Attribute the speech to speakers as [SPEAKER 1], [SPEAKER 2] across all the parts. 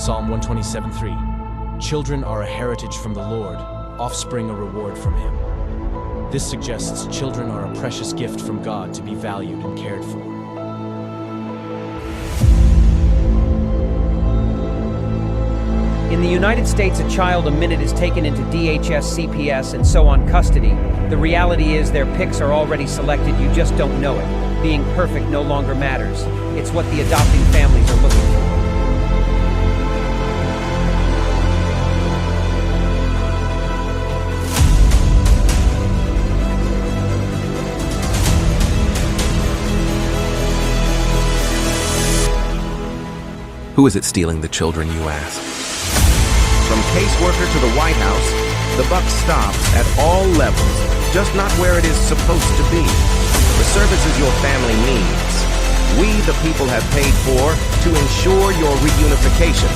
[SPEAKER 1] Psalm 127:3. Children are a heritage from the Lord, offspring a reward from Him. This suggests children are a precious gift from God to be valued and cared for.
[SPEAKER 2] In the United States, a child a minute is taken into DHS, CPS, and so on custody. The reality is their picks are already selected, you just don't know it. Being perfect no longer matters. It's what the adopting families are looking for.
[SPEAKER 3] Who is it stealing the children, you ask?
[SPEAKER 4] From caseworker to the White House, the buck stops at all levels, just not where it is supposed to be. The services your family needs, we the people have paid for to ensure your reunification.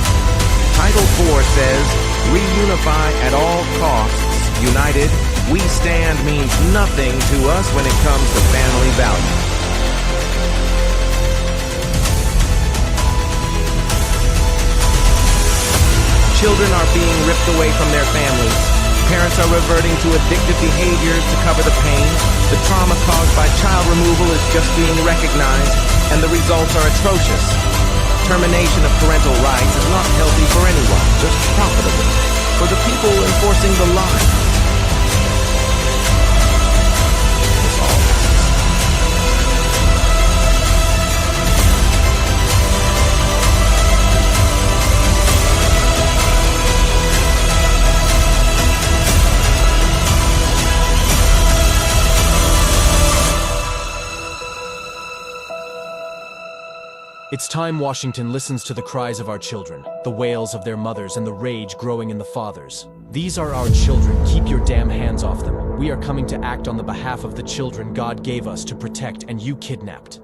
[SPEAKER 4] Title 4 says, reunify at all costs. United, we stand means nothing to us when it comes to family values. Children are being ripped away from their families. Parents are reverting to addictive behaviors to cover the pain. The trauma caused by child removal is just being recognized, and the results are atrocious. Termination of parental rights is not healthy for anyone, just profitable for the people enforcing the lie.
[SPEAKER 1] It's time Washington listens to the cries of our children, the wails of their mothers, and the rage growing in the fathers. These are our children. Keep your damn hands off them. We are coming to act on the behalf of the children God gave us to protect, and you kidnapped.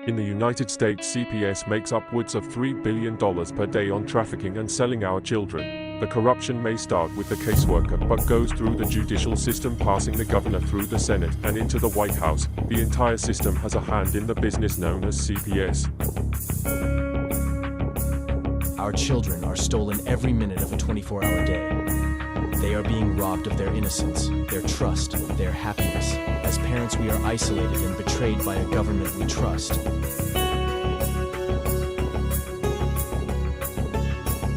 [SPEAKER 5] In the United States, CPS makes upwards of $3 billion per day on trafficking and selling our children. The corruption may start with the caseworker, but goes through the judicial system, passing the governor through the Senate and into the White House. The entire system has a hand in the business known as CPS.
[SPEAKER 1] Our children are stolen every minute of a 24-hour day. They are being robbed of their innocence, their trust, their happiness. As parents, we are isolated and betrayed by a government we trust.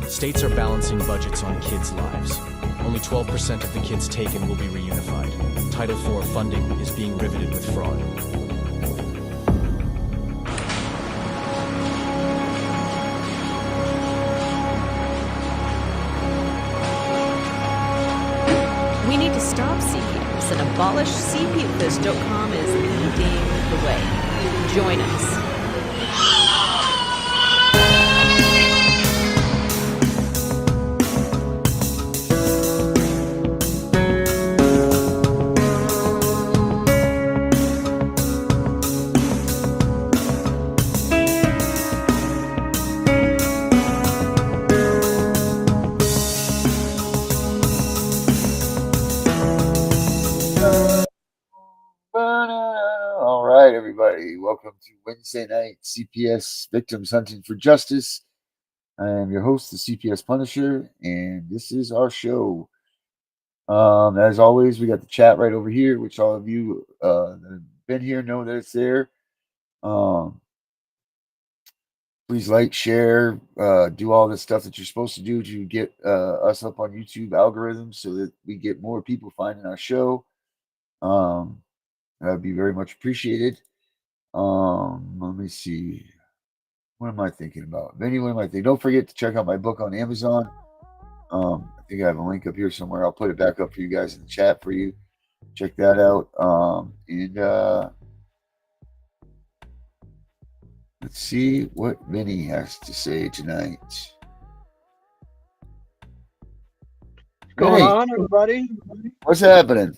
[SPEAKER 1] States are balancing budgets on kids' lives. Only 12% of the kids taken will be reunified. Title IV funding is being riveted with fraud.
[SPEAKER 6] We need to stop CPS. CPS and abolishcpfist.com is leading the way. Join us.
[SPEAKER 7] All right, everybody. Welcome to Wednesday night CPS Victims Hunting for Justice. I am your host, the CPS Punisher, and this is our show. As always, we got the chat right over here, which all of you that have been here know that it's there. Please like, share, do all the stuff that you're supposed to do to get us up on YouTube algorithms so that we get more people finding our show. That'd be very much appreciated. Let me see. What am I thinking about? Vinny, what am I thinking? Don't forget to check out my book on Amazon. I think I have a link up here somewhere. I'll put it back up for you guys in the chat for you. Check that out. Let's see what Vinny has to say tonight.
[SPEAKER 8] What's going on, everybody?
[SPEAKER 7] What's happening?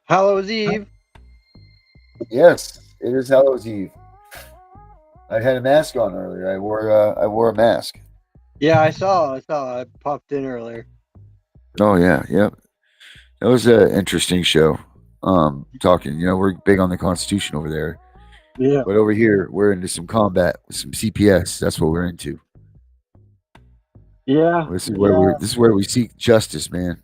[SPEAKER 8] Hallows Eve.
[SPEAKER 7] Yes, it is Hallows Eve. I had a mask on earlier. I wore a mask.
[SPEAKER 8] Yeah, I saw. I popped in earlier.
[SPEAKER 7] Oh yeah, yep. That was an interesting show. Talking, we're big on the Constitution over there.
[SPEAKER 8] Yeah.
[SPEAKER 7] But over here, we're into some combat with some CPS. That's what we're into.
[SPEAKER 8] Yeah.
[SPEAKER 7] This is where we seek justice, man.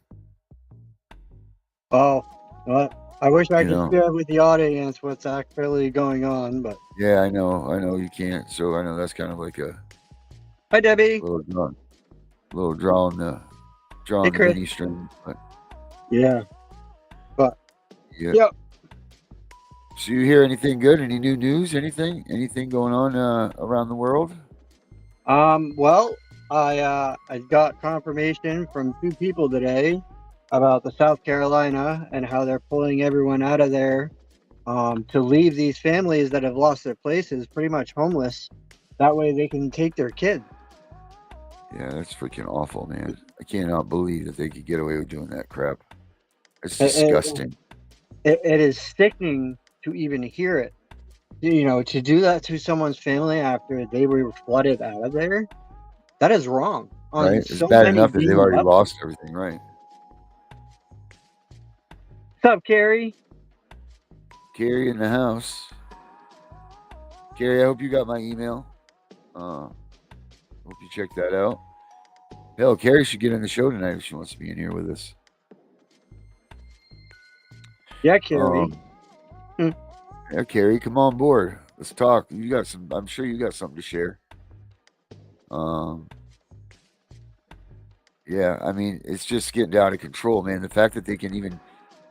[SPEAKER 8] Oh, well, I wish I could share with the audience what's actually going on, but
[SPEAKER 7] yeah, I know you can't. So I know that's kind of like a
[SPEAKER 8] hi, Debbie.
[SPEAKER 7] Little drawing the mini string, but
[SPEAKER 8] yeah, but
[SPEAKER 7] yeah.
[SPEAKER 8] Yep.
[SPEAKER 7] So you hear anything good? Any new news? Anything going on around the world?
[SPEAKER 8] Well, I got confirmation from 2 people today about the South Carolina and how they're pulling everyone out of there to leave these families that have lost their places pretty much homeless. That way they can take their kids.
[SPEAKER 7] Yeah, that's freaking awful, man. I cannot believe that they could get away with doing that crap. It's disgusting.
[SPEAKER 8] It is sickening to even hear it. To do that to someone's family after they were flooded out of there, that is wrong.
[SPEAKER 7] Right? It's bad enough that they've already lost everything, right?
[SPEAKER 8] What's up, Carrie?
[SPEAKER 7] Carrie in the house. Carrie, I hope you got my email. Hope you check that out. Hell, Carrie should get in the show tonight if she wants to be in here with us.
[SPEAKER 8] Yeah, Carrie.
[SPEAKER 7] Yeah, Carrie, come on board. Let's talk. I'm sure you got something to share. Yeah, I mean, it's just getting out of control, man. The fact that they can even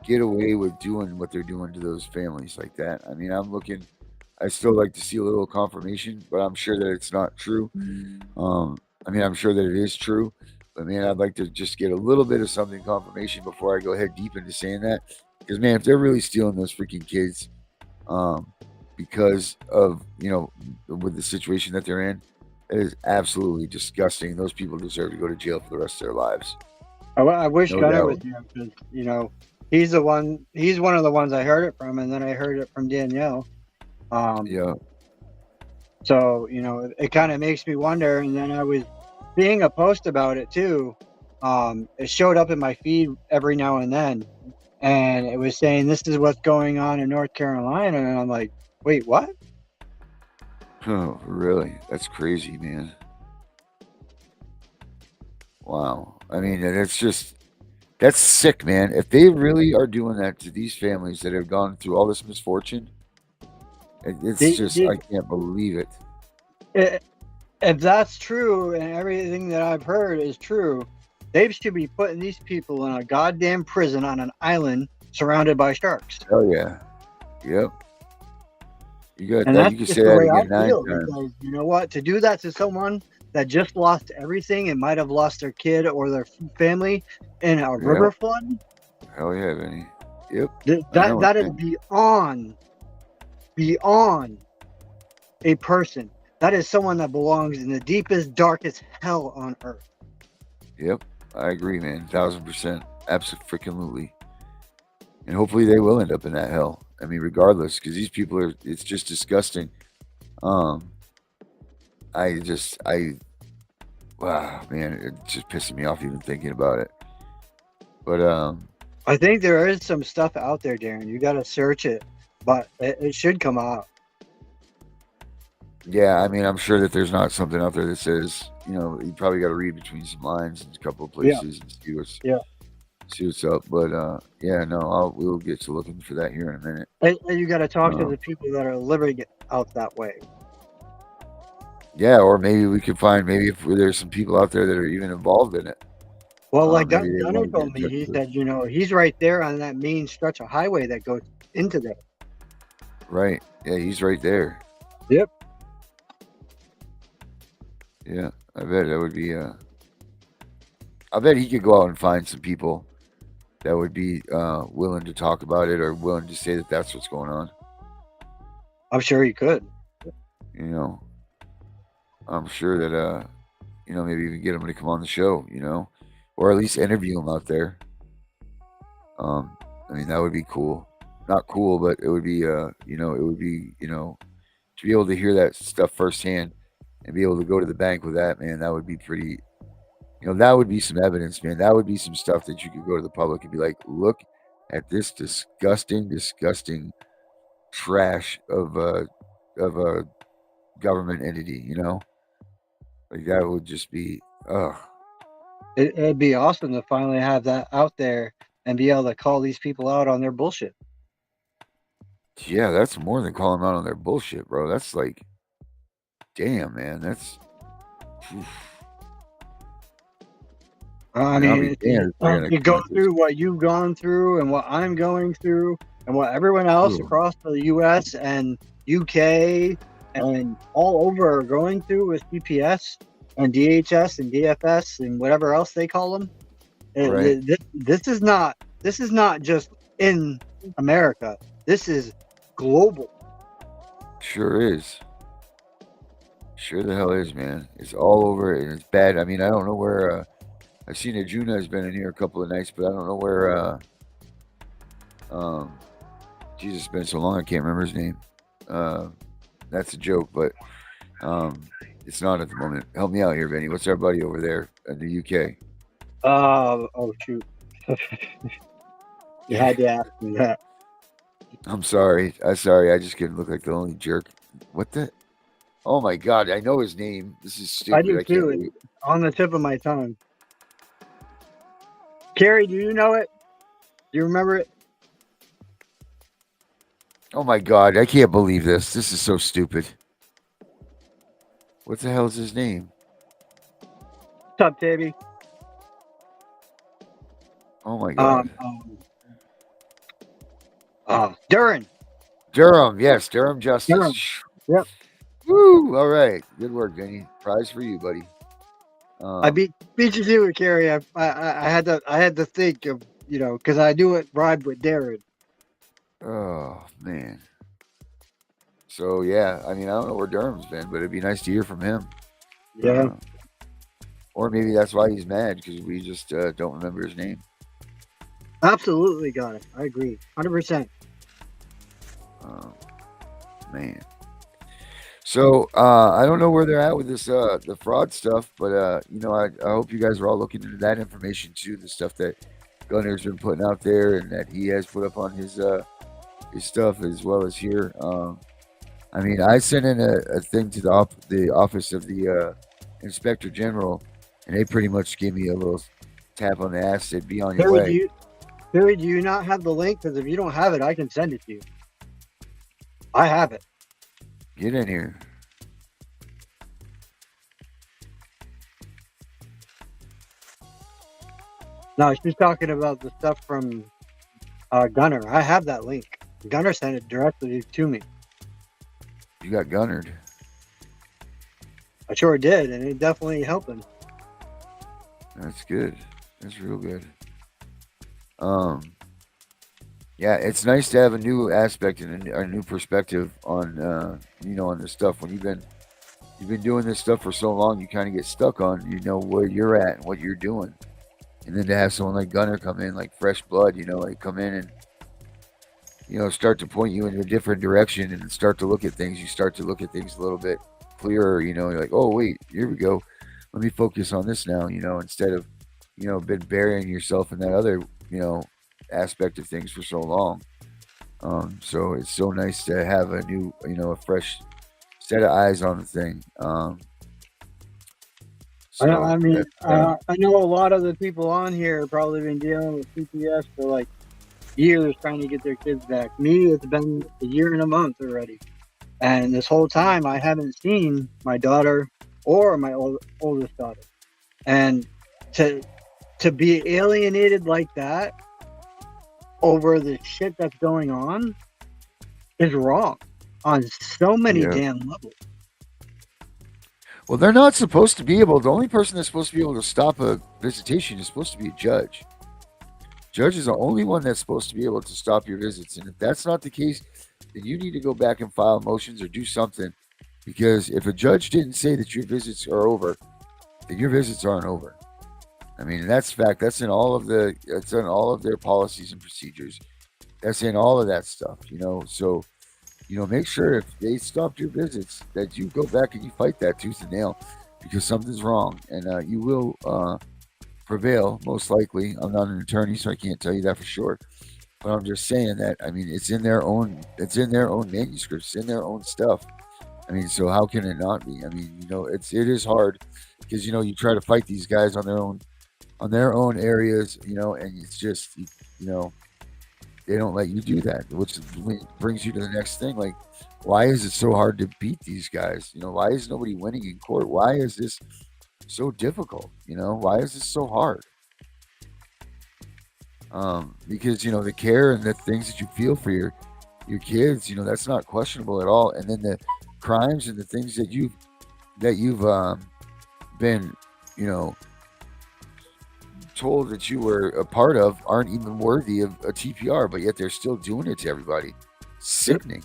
[SPEAKER 7] get away with doing what they're doing to those families like that. I mean, I still like to see a little confirmation, but I'm sure that it's not true. I mean, I'm sure that it is true, but man, I'd like to just get a little bit of something confirmation before I go head deep into saying that. Because man, if they're really stealing those freaking kids, because of, with the situation that they're in, it is absolutely disgusting. Those people deserve to go to jail for the rest of their lives.
[SPEAKER 8] I wish Gunnar was here because, he's one of the ones I heard it from, and then I heard it from Danielle.
[SPEAKER 7] Yeah.
[SPEAKER 8] So, it kind of makes me wonder. And then I was seeing a post about it too. It showed up in my feed every now and then, and it was saying this is what's going on in North Carolina, and I'm like, wait, what?
[SPEAKER 7] Oh, really? That's crazy, man. Wow. I mean, that's sick, man. If they really are doing that to these families that have gone through all this misfortune, I can't believe it.
[SPEAKER 8] If that's true and everything that I've heard is true, they should be putting these people in a goddamn prison on an island surrounded by sharks.
[SPEAKER 7] Oh yeah. Yep. You got
[SPEAKER 8] and
[SPEAKER 7] that.
[SPEAKER 8] that's
[SPEAKER 7] You can
[SPEAKER 8] just
[SPEAKER 7] say
[SPEAKER 8] the
[SPEAKER 7] that
[SPEAKER 8] way I
[SPEAKER 7] again 9
[SPEAKER 8] feel,
[SPEAKER 7] times.
[SPEAKER 8] because you know what? To do that to someone that just lost everything and might have lost their kid or their family in a river flood.
[SPEAKER 7] Hell yeah, Vinny. Yep. I know,
[SPEAKER 8] That is
[SPEAKER 7] man.
[SPEAKER 8] beyond a person. That is someone that belongs in the deepest, darkest hell on earth.
[SPEAKER 7] Yep. I agree, man. 1,000%. Absolutely. And hopefully they will end up in that hell. I mean, regardless, because these people are, it's just disgusting. Um, wow, man, it's just pissing me off even thinking about it. But,
[SPEAKER 8] I think there is some stuff out there, Darren. You got to search it, but it should come out.
[SPEAKER 7] yeah, I mean, I'm sure that there's not something out there that says, you probably got to read between some lines in a couple of
[SPEAKER 8] Yeah.
[SPEAKER 7] places and
[SPEAKER 8] Yeah.
[SPEAKER 7] see what's up. But, yeah, no, we'll get to looking for that here in a minute.
[SPEAKER 8] And you got to talk to the people that are living it out that way.
[SPEAKER 7] Yeah, or maybe we could find, maybe if there's some people out there that are even involved in it.
[SPEAKER 8] Well, like
[SPEAKER 7] Maybe they
[SPEAKER 8] Gunner
[SPEAKER 7] wanna
[SPEAKER 8] told
[SPEAKER 7] get
[SPEAKER 8] me,
[SPEAKER 7] in
[SPEAKER 8] he
[SPEAKER 7] touch with
[SPEAKER 8] said, he's right there on that main stretch of highway that goes into there.
[SPEAKER 7] Right. Yeah, he's right there.
[SPEAKER 8] Yep.
[SPEAKER 7] Yeah, I bet that would be. I bet he could go out and find some people that would be willing to talk about it or willing to say that that's what's going on.
[SPEAKER 8] I'm sure he could.
[SPEAKER 7] I'm sure that maybe even get him to come on the show, or at least interview him out there. I mean, that would be cool. Not cool, but it would be it would be to be able to hear that stuff firsthand and be able to go to the bank with that, man. That would be pretty. That would be some evidence, man. That would be some stuff that you could go to the public and be like, look at this disgusting trash of a government entity, Like that would just be
[SPEAKER 8] It'd be awesome to finally have that out there and be able to call these people out on their bullshit.
[SPEAKER 7] Yeah, that's more than calling them out on their bullshit, bro. That's like, damn, man. That's. Oof.
[SPEAKER 8] I mean, you go through what you've gone through and what I'm going through and what everyone else across the U.S. and UK and all over are going through with CPS and DHS and DFS and whatever else they call them.
[SPEAKER 7] Right.
[SPEAKER 8] This is not just in America. This is global.
[SPEAKER 7] Sure is. Sure the hell is, man. It's all over and it's bad. I mean, I don't know where. I've seen Ajuna has been in here a couple of nights, but I don't know where. Jesus, it's been so long I can't remember his name. That's a joke, but it's not at the moment. Help me out here, Benny. What's our buddy over there in the UK?
[SPEAKER 8] Oh shoot! You had to ask me that.
[SPEAKER 7] I'm sorry. I just couldn't look like the only jerk. What the? Oh my God! I know his name. This is stupid.
[SPEAKER 8] I do too. It's on the tip of my tongue. Carrie, do you know it? Do you remember it?
[SPEAKER 7] Oh my God! I can't believe this. This is so stupid. What the hell is his name?
[SPEAKER 8] What's up, Tabby?
[SPEAKER 7] Oh my God.
[SPEAKER 8] Durham.
[SPEAKER 7] Durham, yes, Durham Justice.
[SPEAKER 8] Durham. Yep.
[SPEAKER 7] Woo! All right, good work, Vinny. Prize for you, buddy.
[SPEAKER 8] I beat you to it, Carrie. I had to think of because I knew it rhymed with Darren.
[SPEAKER 7] Oh man. So yeah, I mean I don't know where Durham's been, but it'd be nice to hear from him.
[SPEAKER 8] Yeah.
[SPEAKER 7] Or maybe that's why he's mad because we just don't remember his name.
[SPEAKER 8] Absolutely got it. I agree, 100%.
[SPEAKER 7] Man. So I don't know where they're at with this the fraud stuff, but I hope you guys are all looking into that information too, the stuff that Gunner's been putting out there and that he has put up on his stuff as well as here. I mean, I sent in a thing to the office of the Inspector General, and they pretty much gave me a little tap on the ass, said, "Be on your way."
[SPEAKER 8] Barry, do you not have the link? Because if you don't have it, I can send it to you. I have it.
[SPEAKER 7] Get in here.
[SPEAKER 8] No, she's talking about the stuff from Gunner. I have that link. Gunner sent it directly to me.
[SPEAKER 7] You got gunnered.
[SPEAKER 8] I sure did, and it definitely helping.
[SPEAKER 7] That's good. That's real good. Yeah, it's nice to have a new aspect and a new perspective on on this stuff. When you've been doing this stuff for so long, you kind of get stuck on where you're at and what you're doing, and then to have someone like Gunner come in, like fresh blood, like come in and start to point you in a different direction and start to look at things. You start to look at things a little bit clearer. You're like, oh wait, here we go. Let me focus on this now. Instead of been burying yourself in that other aspect of things for so long. So it's so nice to have a new, a fresh set of eyes on the thing. So
[SPEAKER 8] I mean,
[SPEAKER 7] that,
[SPEAKER 8] I know a lot of the people on here have probably been dealing with CPS for like years trying to get their kids back. Me, it's been a year and a month already. And this whole time, I haven't seen my daughter or my oldest daughter. And to be alienated like that over the shit that's going on is wrong on so many
[SPEAKER 7] yeah.
[SPEAKER 8] damn levels.
[SPEAKER 7] Well, they're not supposed to be able. The only person that's supposed to be able to stop a visitation is supposed to be a judge. Judge is the only one that's supposed to be able to stop your visits. And if that's not the case, then you need to go back and file motions or do something. Because if a judge didn't say that your visits are over, then your visits aren't over. I mean, that's fact. That's in all of their policies and procedures. That's in all of that stuff. So make sure if they stopped your visits that you go back and you fight that tooth and nail because something's wrong, and you will prevail most likely. I'm not an attorney, so I can't tell you that for sure. But I'm just saying that. I mean, it's in their own manuscripts, in their own stuff. I mean, so how can it not be? I mean, it is hard because you try to fight these guys on their own areas, and it's just they don't let you do that, which brings you to the next thing. Like, why is it so hard to beat these guys? Why is nobody winning in court? Why is this so difficult? Why is this so hard? Because the care and the things that you feel for your kids, that's not questionable at all. And then the crimes and the things that you've been, told that you were a part of aren't even worthy of a TPR, but yet they're still doing it to everybody. Sickening.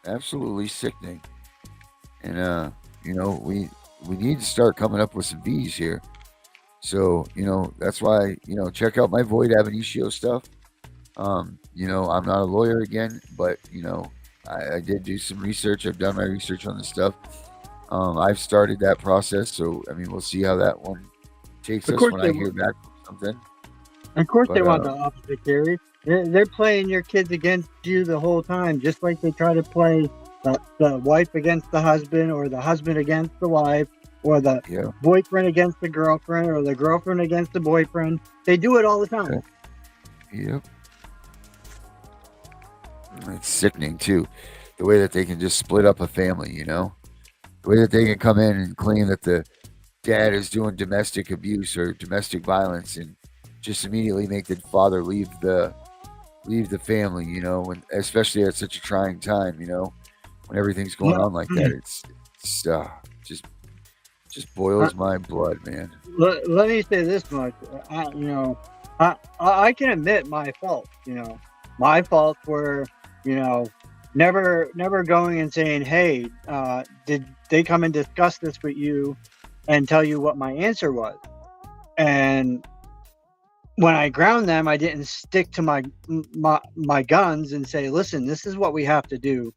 [SPEAKER 7] Absolutely sickening. And we need to start coming up with some V's here. So, that's why, check out my Void Ab Initio stuff. I'm not a lawyer again, but I did do some research. I've done my research on this stuff. I've started that process, so I mean, we'll see how that one takes us when I hear back from something.
[SPEAKER 8] Of course, they want the opposite, Gary. They're playing your kids against you the whole time, just like they try to play the wife against the husband, or the husband against the wife, or the boyfriend against the girlfriend, or the girlfriend against the boyfriend. They do it all the time.
[SPEAKER 7] Okay. Yep. It's sickening too, the way that they can just split up a family. The way that they can come in and claim that the dad is doing domestic abuse or domestic violence and just immediately make the father leave the family, when especially at such a trying time, when everything's going on like that. It's just boils my blood, man.
[SPEAKER 8] Let me say this much. I can admit my fault. My faults were, never going and saying, hey, did they come and discuss this with you and tell you what my answer was? And when I ground them, I didn't stick to my guns and say, listen, this is what we have to do,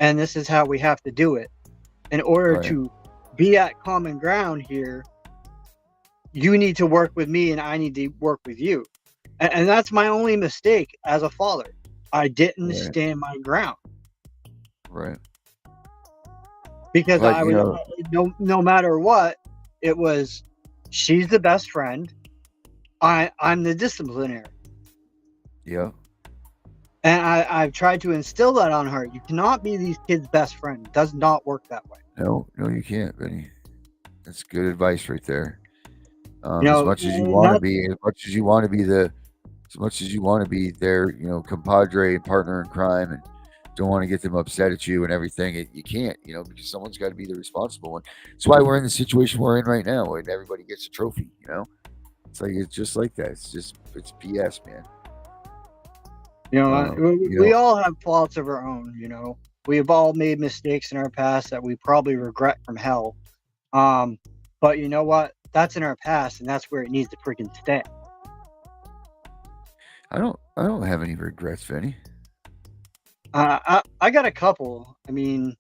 [SPEAKER 8] and this is how we have to do it. In order to be at common ground here, you need to work with me and I need to work with you. And that's my only mistake as a father. I didn't stand my ground.
[SPEAKER 7] Right.
[SPEAKER 8] Because I would, no matter what, it was, she's the best friend. I'm the disciplinary.
[SPEAKER 7] Yeah.
[SPEAKER 8] And I've tried to instill that on her. You cannot be these kids' best friend. It does not work that way.
[SPEAKER 7] No, you can't, Benny. That's good advice right there. As much as you want to be, their, compadre and partner in crime, and don't want to get them upset at you and everything, you can't, because someone's got to be the responsible one. That's why we're in the situation we're in right now, and everybody gets a trophy, It's just like that. It's BS, man.
[SPEAKER 8] You know,
[SPEAKER 7] You
[SPEAKER 8] we
[SPEAKER 7] know,
[SPEAKER 8] all have faults of our own. You know, we've all made mistakes in our past that we probably regret from hell. Um, but you know what? That's in our past, and that's where it needs to freaking stay.
[SPEAKER 7] I don't have any regrets, Vinny.
[SPEAKER 8] I got a couple. I mean,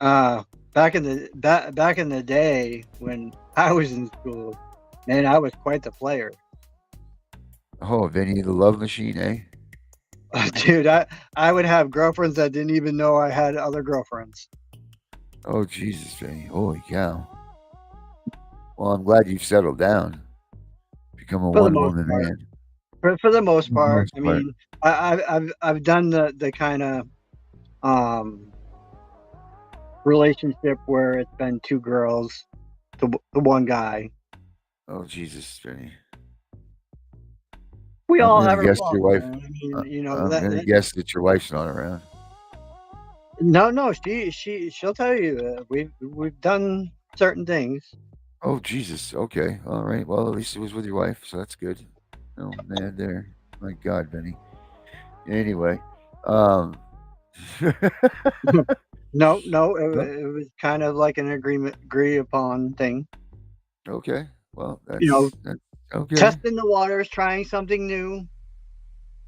[SPEAKER 8] back in the day when I was in school, man, I was quite the player.
[SPEAKER 7] Oh, Vinny, the love machine, eh?
[SPEAKER 8] Dude, I would have girlfriends that didn't even know I had other girlfriends.
[SPEAKER 7] Oh, Jesus, Vinny. Holy cow. Well, I'm glad you've settled down. Become a
[SPEAKER 8] For the most
[SPEAKER 7] one-woman
[SPEAKER 8] part.
[SPEAKER 7] man.
[SPEAKER 8] For the most
[SPEAKER 7] For the
[SPEAKER 8] part,
[SPEAKER 7] most
[SPEAKER 8] I
[SPEAKER 7] part.
[SPEAKER 8] mean, I've done the kind of relationship where it's been two girls to one guy.
[SPEAKER 7] Oh, Jesus, Vinny.
[SPEAKER 8] We
[SPEAKER 7] I'm
[SPEAKER 8] all
[SPEAKER 7] gonna
[SPEAKER 8] have our
[SPEAKER 7] guess your
[SPEAKER 8] faults,
[SPEAKER 7] wife.
[SPEAKER 8] man. I mean, you know
[SPEAKER 7] I'm gonna
[SPEAKER 8] that
[SPEAKER 7] guess that your wife's not around.
[SPEAKER 8] no, she'll tell you we've done certain things.
[SPEAKER 7] Oh, Jesus. Okay. All right. Well, at least it was with your wife, so that's good. Oh man, there. My God, Vinny. Anyway, um,
[SPEAKER 8] No,
[SPEAKER 7] no,
[SPEAKER 8] it was kind of like an agree upon thing.
[SPEAKER 7] okay. Well,
[SPEAKER 8] You know,
[SPEAKER 7] that's okay.
[SPEAKER 8] testing the waters, trying something new.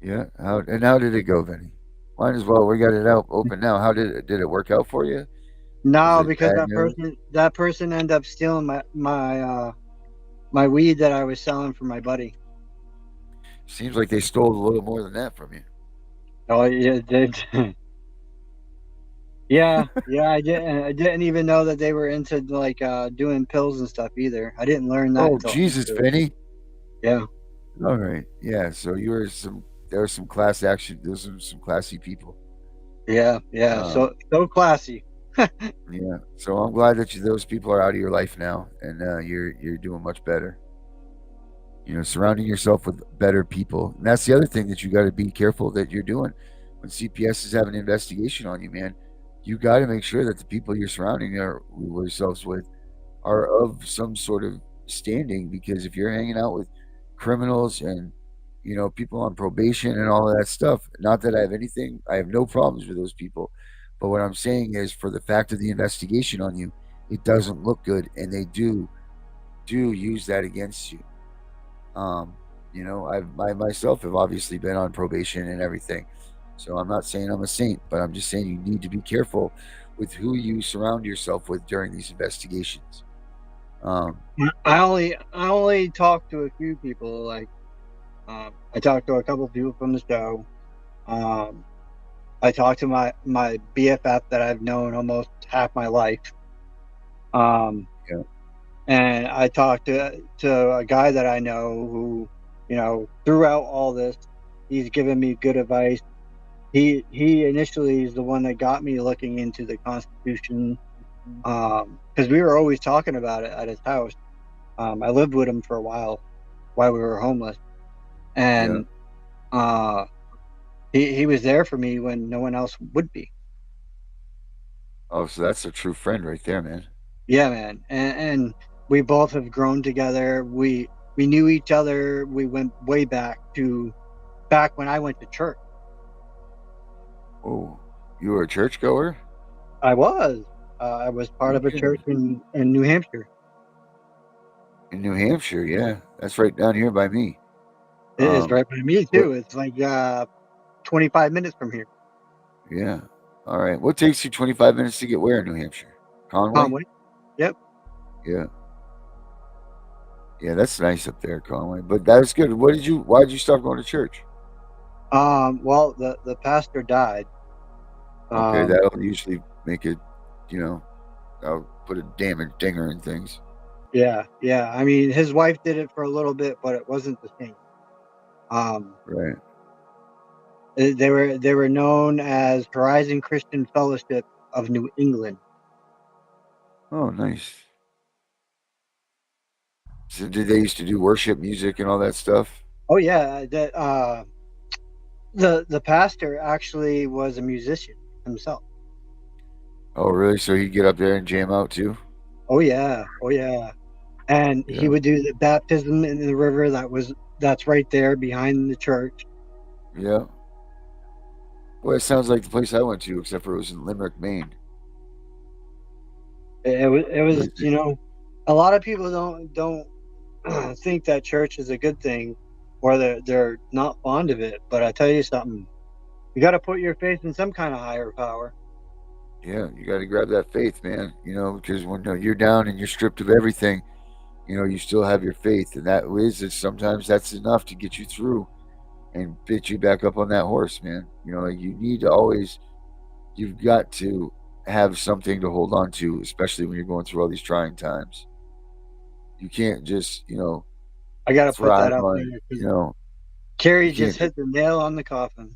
[SPEAKER 7] Yeah. How did it go, Vinny? Might as well. We got it out open now. How did it work out for you? Was
[SPEAKER 8] No,
[SPEAKER 7] it
[SPEAKER 8] because
[SPEAKER 7] bad news?
[SPEAKER 8] that person ended up stealing my weed that I was selling for my buddy.
[SPEAKER 7] Seems like they stole a little more than that from you.
[SPEAKER 8] Oh, yeah, did. Yeah, I didn't even know that they were into like doing pills and stuff either. I didn't learn that
[SPEAKER 7] Oh,
[SPEAKER 8] until
[SPEAKER 7] Jesus,
[SPEAKER 8] after.
[SPEAKER 7] Vinny.
[SPEAKER 8] Yeah,
[SPEAKER 7] All right. Yeah. So you were some. There was some class action. Those are some classy people.
[SPEAKER 8] yeah.
[SPEAKER 7] Um,
[SPEAKER 8] So classy.
[SPEAKER 7] yeah. So I'm glad that those people are out of your life now, and you're doing much better. Surrounding yourself with better people. And that's the other thing that you got to be careful that you're doing. When CPS is having an investigation on you, man, you got to make sure that the people you're surrounding yourselves with are of some sort of standing. Because if you're hanging out with criminals and people on probation and all of that stuff, not that I have no problems with those people, but what I'm saying is, for the fact of the investigation on you, it doesn't look good, and they do use that against you. um, I myself have obviously been on probation and everything. So I'm not saying I'm a saint, but I'm just saying you need to be careful with who you surround yourself with during these investigations. Um,
[SPEAKER 8] I only talked to a few people. Like, I talked to a couple of people from the show. Um, I talked to my BFF that I've known almost half my life. Um,
[SPEAKER 7] yeah.
[SPEAKER 8] and I talked to a guy that I know who, throughout all this, he's given me good advice. He initially is the one that got me looking into the Constitution, because we were always talking about it at his house. I lived with him for a while we were homeless,
[SPEAKER 7] Yeah.
[SPEAKER 8] and he was there for me when no one else would be.
[SPEAKER 7] Oh, so that's a true friend right there, man.
[SPEAKER 8] Yeah, man, and we both have grown together. We knew each other. We went way back when I went to church.
[SPEAKER 7] Oh, you were a churchgoer?
[SPEAKER 8] I was part of a
[SPEAKER 7] Okay.
[SPEAKER 8] church in New Hampshire.
[SPEAKER 7] In New Hampshire, yeah. That's right down here by me.
[SPEAKER 8] It is right by me
[SPEAKER 7] What?
[SPEAKER 8] too. It's like 25 minutes from here.
[SPEAKER 7] Yeah. All right. What takes you 25 minutes to get where in New Hampshire? Conway?
[SPEAKER 8] Conway. Yep.
[SPEAKER 7] Yeah. Yeah, that's nice up there, Conway. But that's good. Why did you stop going to church?
[SPEAKER 8] Well, the pastor died.
[SPEAKER 7] Okay,
[SPEAKER 8] Um,
[SPEAKER 7] that'll usually make it, you know, I'll put a damn dinger in things.
[SPEAKER 8] yeah. I mean, his wife did it for a little bit, but it wasn't the same. Um,
[SPEAKER 7] Right.
[SPEAKER 8] they were known as Horizon Christian Fellowship of New England.
[SPEAKER 7] Oh, nice. So did they used to do worship music and all that stuff?
[SPEAKER 8] Oh yeah, the pastor actually was a musician himself.
[SPEAKER 7] Oh, really? So he'd get up there and jam out too?
[SPEAKER 8] Oh yeah, and he
[SPEAKER 7] Yeah.
[SPEAKER 8] would do the baptism in the river that's right there behind the church.
[SPEAKER 7] Yeah. Well, it sounds like the place I went to, except for it was in Limerick, Maine.
[SPEAKER 8] It was
[SPEAKER 7] Really?
[SPEAKER 8] a lot of people don't think that church is a good thing, or they're not fond of it. But I tell you something, you got to put your faith in some kind of higher power.
[SPEAKER 7] Yeah, you got to grab that faith, man. Because when you're down and you're stripped of everything, you still have your faith, and sometimes that's enough to get you through and fit you back up on that horse, man. Like you need to always, you've got to have something to hold on to, especially when you're going through all these trying times. You can't just,
[SPEAKER 8] I got to put that
[SPEAKER 7] thrive
[SPEAKER 8] out there
[SPEAKER 7] on,
[SPEAKER 8] because Carrie
[SPEAKER 7] you
[SPEAKER 8] just
[SPEAKER 7] can't
[SPEAKER 8] hit the nail on the coffin.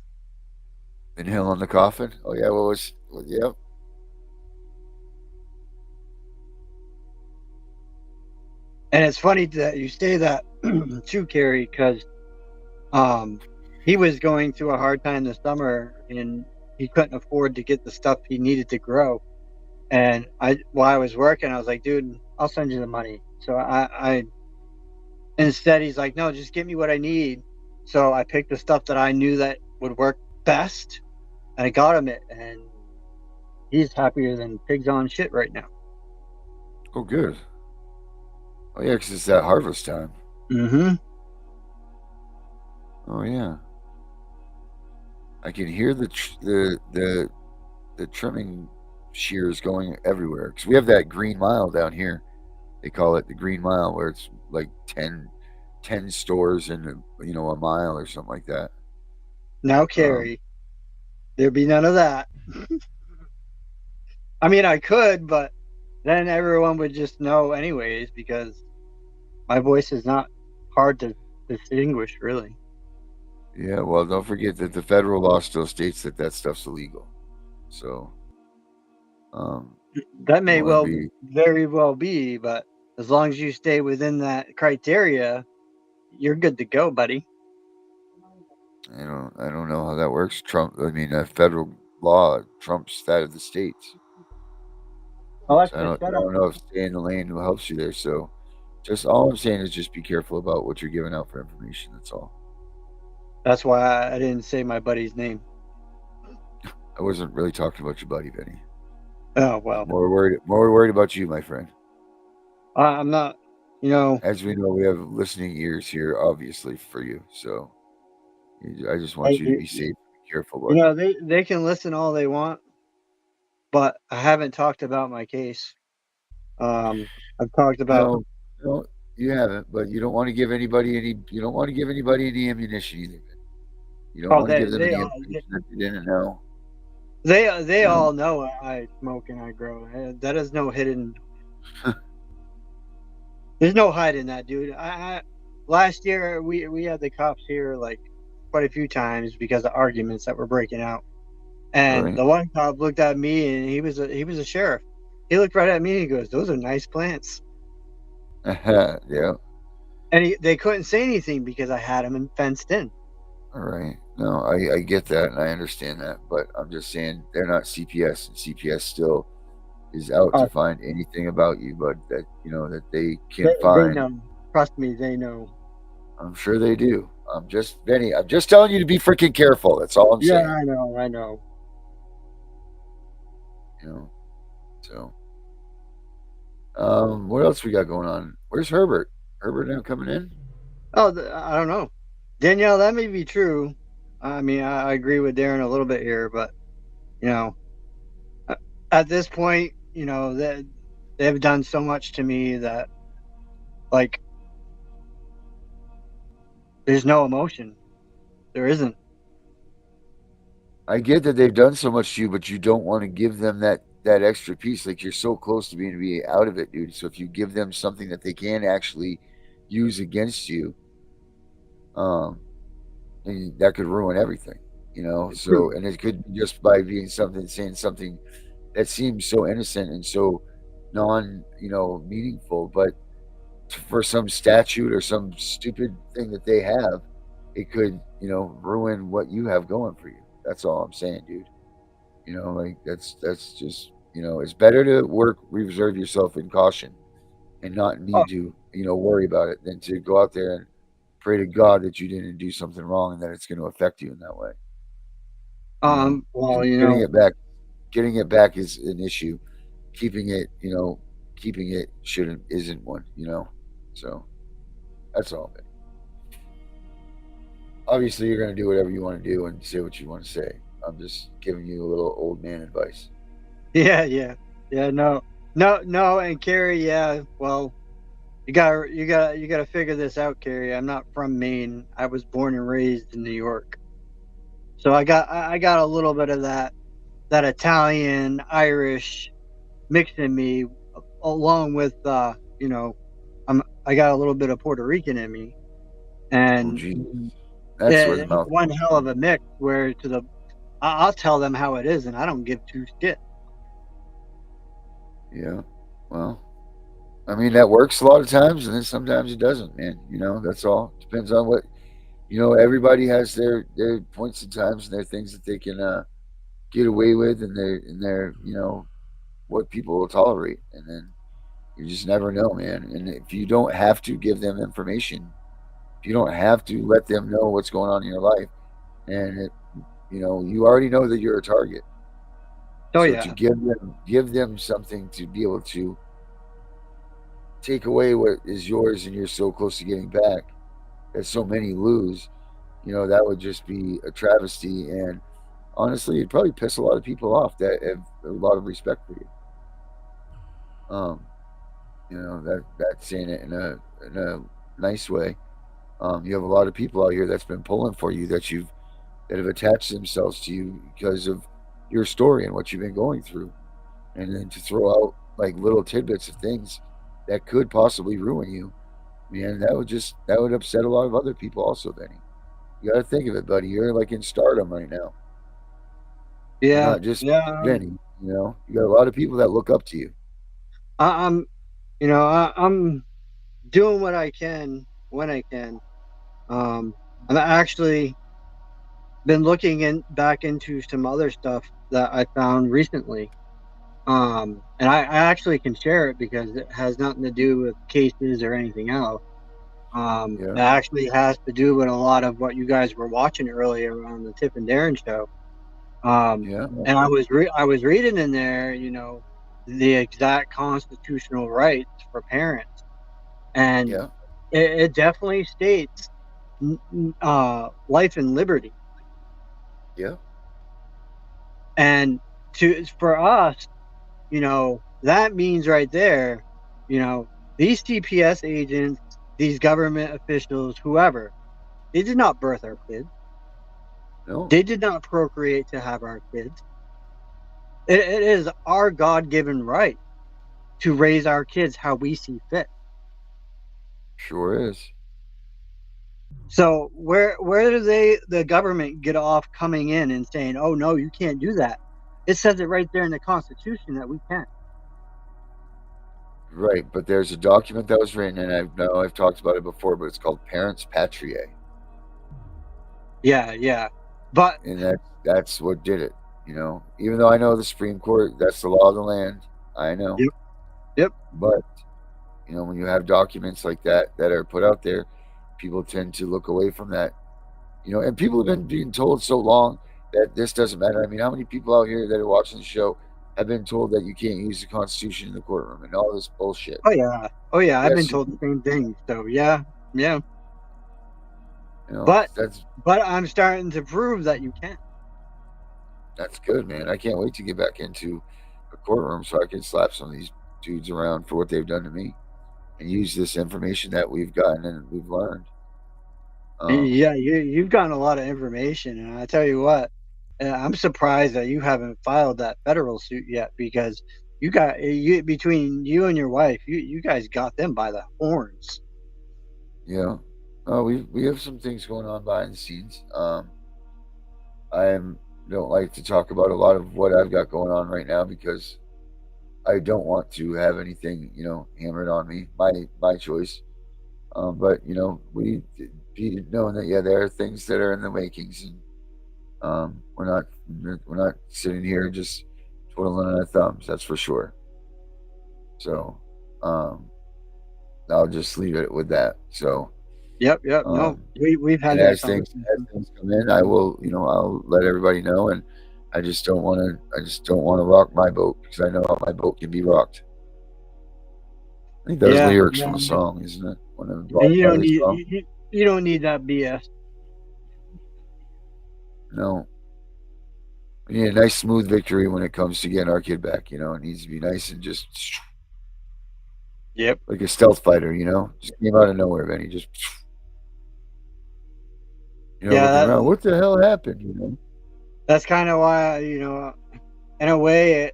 [SPEAKER 7] inhale on the coffin. Oh yeah, yeah.
[SPEAKER 8] And it's funny that you say that too, Carrie, because um, he was going through a hard time this summer, and he couldn't afford to get the stuff he needed to grow. And while I was working, I was like, dude, I'll send you the money. So I instead, he's like, no, just give me what I need. So I picked the stuff that I knew that would work best, and I got him it, and he's happier than pigs on shit right now.
[SPEAKER 7] Oh good. Oh yeah, because it's that harvest time.
[SPEAKER 8] Mm-hmm.
[SPEAKER 7] Oh yeah, I can hear the trimming shears going everywhere because we have that green mile down here. They call it the Green Mile, where it's like 10 stores in a mile or something like that.
[SPEAKER 8] Now,
[SPEAKER 7] Um,
[SPEAKER 8] Carrie, there'd be none of that. I mean, I could, but then everyone would just know anyways because my voice is not hard to distinguish, really.
[SPEAKER 7] yeah, well, don't forget that the federal law still states that that stuff's illegal. So, um,
[SPEAKER 8] That
[SPEAKER 7] you
[SPEAKER 8] may
[SPEAKER 7] want to
[SPEAKER 8] well,
[SPEAKER 7] be,
[SPEAKER 8] very well be, but as long as you stay within that criteria, you're good to go, buddy.
[SPEAKER 7] I don't know how that works. Federal law trumps that of the states.
[SPEAKER 8] Oh, that's
[SPEAKER 7] So
[SPEAKER 8] just
[SPEAKER 7] I
[SPEAKER 8] shut up.
[SPEAKER 7] don't know if staying in the lane will helps you there. So, just all I'm saying is just be careful about what you're giving out for information. That's all.
[SPEAKER 8] That's why I didn't say my buddy's name.
[SPEAKER 7] I wasn't really talking about your buddy, Benny.
[SPEAKER 8] Oh
[SPEAKER 7] I was
[SPEAKER 8] well,
[SPEAKER 7] more worried about you, my friend.
[SPEAKER 8] I'm not. You know,
[SPEAKER 7] As we know, we have listening ears here, obviously, for you. So I just
[SPEAKER 8] I,
[SPEAKER 7] want you to be safe, be careful, buddy.
[SPEAKER 8] they can listen all they want, but I haven't talked about my case. I've talked about.
[SPEAKER 7] No, no, you haven't, but you don't want to give anybody any. You don't want to give anybody any ammunition either. You don't
[SPEAKER 8] Oh,
[SPEAKER 7] want to give them any information that they didn't know.
[SPEAKER 8] they
[SPEAKER 7] You know,
[SPEAKER 8] all know I smoke and I grow. That is no hidden. There's no hiding that, dude. Last year we had the cops here like quite a few times because of arguments that were breaking out. And
[SPEAKER 7] right?
[SPEAKER 8] the one cop looked at me, and he was a sheriff. He looked right at me and he goes, "Those are nice plants."
[SPEAKER 7] Yeah.
[SPEAKER 8] And they couldn't say anything because I had them fenced in.
[SPEAKER 7] All right. No, I get that and I understand that, but I'm just saying they're not CPS, and CPS still is out to
[SPEAKER 8] Oh,
[SPEAKER 7] find anything about you, but that they can
[SPEAKER 8] they
[SPEAKER 7] find.
[SPEAKER 8] know. Trust me, they know.
[SPEAKER 7] I'm sure they do. Benny, I'm just telling you to be freaking careful. That's all I'm
[SPEAKER 8] Yeah,
[SPEAKER 7] saying.
[SPEAKER 8] I know. I know.
[SPEAKER 7] You know. So, what else we got going on? Where's Herbert? Herbert now coming in?
[SPEAKER 8] Oh, I don't know, Danielle. That may be true. I mean, I agree with Darren a little bit here, but you know, at this point, they've done so much to me that like there's no emotion. There isn't.
[SPEAKER 7] I get that they've done so much to you, but you don't want to give them that extra piece. Like you're so close to being out of it, dude. So if you give them something that they can actually use against you, um, and that could ruin everything. So and it could be just by saying something that seems so innocent and so meaningful, but for some statute or some stupid thing that they have, it could ruin what you have going for you. That's all I'm saying, dude. Like that's just it's better to reserve yourself in caution and not
[SPEAKER 8] Oh,
[SPEAKER 7] need to, worry about it than to go out there and pray to God that you didn't do something wrong and that it's going to affect you in that way.
[SPEAKER 8] well,
[SPEAKER 7] 'Cause getting it back is an issue. Keeping it, keeping it shouldn't isn't one. So that's all. Obviously, you're going to do whatever you want to do and say what you want to say. I'm just giving you a little old man advice.
[SPEAKER 8] yeah. No. And Carrie, yeah. Well, you gotta figure this out, Carrie. I'm not from Maine. I was born and raised in New York, so I got a little bit of that Italian Irish mix in me, along with I got a little bit of Puerto Rican in me,
[SPEAKER 7] Oh,
[SPEAKER 8] and
[SPEAKER 7] geez. That's where the
[SPEAKER 8] it's
[SPEAKER 7] mouth.
[SPEAKER 8] one hell of a mix. Where I'll tell them how it is, and I don't give two shit.
[SPEAKER 7] Yeah. Well, I mean, that works a lot of times, and then sometimes it doesn't, man. That's all. Depends on what, everybody has their points and times and their things that they can get away with, and their what people will tolerate. And then you just never know, man. And if you don't have to give them information, if you don't have to let them know what's going on in your life, and you already know that you're a target.
[SPEAKER 8] Oh
[SPEAKER 7] So to
[SPEAKER 8] yeah,
[SPEAKER 7] give them something to be able to take away what is yours and you're so close to getting back that so many lose, that would just be a travesty. And honestly, it'd probably piss a lot of people off that have a lot of respect for you. Um, that's saying it in a nice way. You have a lot of people out here that's been pulling for you that have attached themselves to you because of your story and what you've been going through. And then to throw out like little tidbits of things that could possibly ruin you, man, that would upset a lot of other people also, Benny. You got to think of it, buddy. You're like in stardom right now. You're
[SPEAKER 8] yeah,
[SPEAKER 7] not just
[SPEAKER 8] yeah.
[SPEAKER 7] Benny. You got a lot of people that look up to you.
[SPEAKER 8] I'm, I'm doing what I can when I can. I've actually been looking back into some other stuff that I found recently. And I actually can share it because it has nothing to do with cases or anything else.
[SPEAKER 7] Yeah,
[SPEAKER 8] It actually has to do with a lot of what you guys were watching earlier on the Tip and Darren show.
[SPEAKER 7] yeah,
[SPEAKER 8] And I was reading in there, the exact constitutional rights for parents, and
[SPEAKER 7] yeah,
[SPEAKER 8] it definitely states life and liberty.
[SPEAKER 7] yeah,
[SPEAKER 8] And for us, that means right there, these CPS agents, these government officials, whoever, they did not birth our kids.
[SPEAKER 7] no,
[SPEAKER 8] They did not procreate to have our kids. It is our God-given right to raise our kids how we see fit.
[SPEAKER 7] sure is.
[SPEAKER 8] So where do the government get off coming in and saying, "Oh no, you can't do that"? It says it right there in the Constitution that we can.
[SPEAKER 7] Right, but there's a document that was written, and I know I've talked about it before, but it's called Parents Patriae,
[SPEAKER 8] Yeah. But
[SPEAKER 7] and that's what did it. Even though I know the Supreme Court, that's the law of the land. I know,
[SPEAKER 8] yep, yep.
[SPEAKER 7] but when you have documents like that are put out there, people tend to look away from that. And people have been being told so long that this doesn't matter. I mean, how many people out here that are watching the show have been told that you can't use the Constitution in the courtroom and all this bullshit?
[SPEAKER 8] Oh yeah. I've been
[SPEAKER 7] Yes, you
[SPEAKER 8] told the
[SPEAKER 7] can.
[SPEAKER 8] same thing. So yeah.
[SPEAKER 7] You know,
[SPEAKER 8] But
[SPEAKER 7] that's
[SPEAKER 8] but I'm starting to prove that you can.
[SPEAKER 7] that's good, man. I can't wait to get back into a courtroom so I can slap some of these dudes around for what they've done to me and use this information that we've gotten and we've learned. Um,
[SPEAKER 8] Yeah, you've gotten a lot of information, and I tell you what, I'm surprised that you haven't filed that federal suit yet because you between you and your wife, you guys got them by the horns.
[SPEAKER 7] yeah. We have some things going on behind the scenes. I don't like to talk about a lot of what I've got going on right now because I don't want to have anything, hammered on me. My choice. But we be knowing that there are things that are in the makings, and we're not sitting here just twiddling our thumbs. That's for sure. So, um, I'll just leave it with that. So,
[SPEAKER 8] Yep. No,
[SPEAKER 7] um,
[SPEAKER 8] we've
[SPEAKER 7] and
[SPEAKER 8] had that conversation.
[SPEAKER 7] as things come in, I will, I'll let everybody know. And I just don't want to. I just don't want to rock my boat because I know how my boat can be rocked. I think that was
[SPEAKER 8] Yeah,
[SPEAKER 7] lyrics from a
[SPEAKER 8] man.
[SPEAKER 7] song, isn't it? One of the
[SPEAKER 8] And
[SPEAKER 7] Bob Marley song.
[SPEAKER 8] you don't need that BS.
[SPEAKER 7] No, we need a nice smooth victory when it comes to getting our kid back. It needs to be nice and just
[SPEAKER 8] Yep.
[SPEAKER 7] like a stealth fighter. Just came out of nowhere, Benny. Just
[SPEAKER 8] Yeah,
[SPEAKER 7] looking around. What the hell happened?
[SPEAKER 8] that's kind of why, in a way,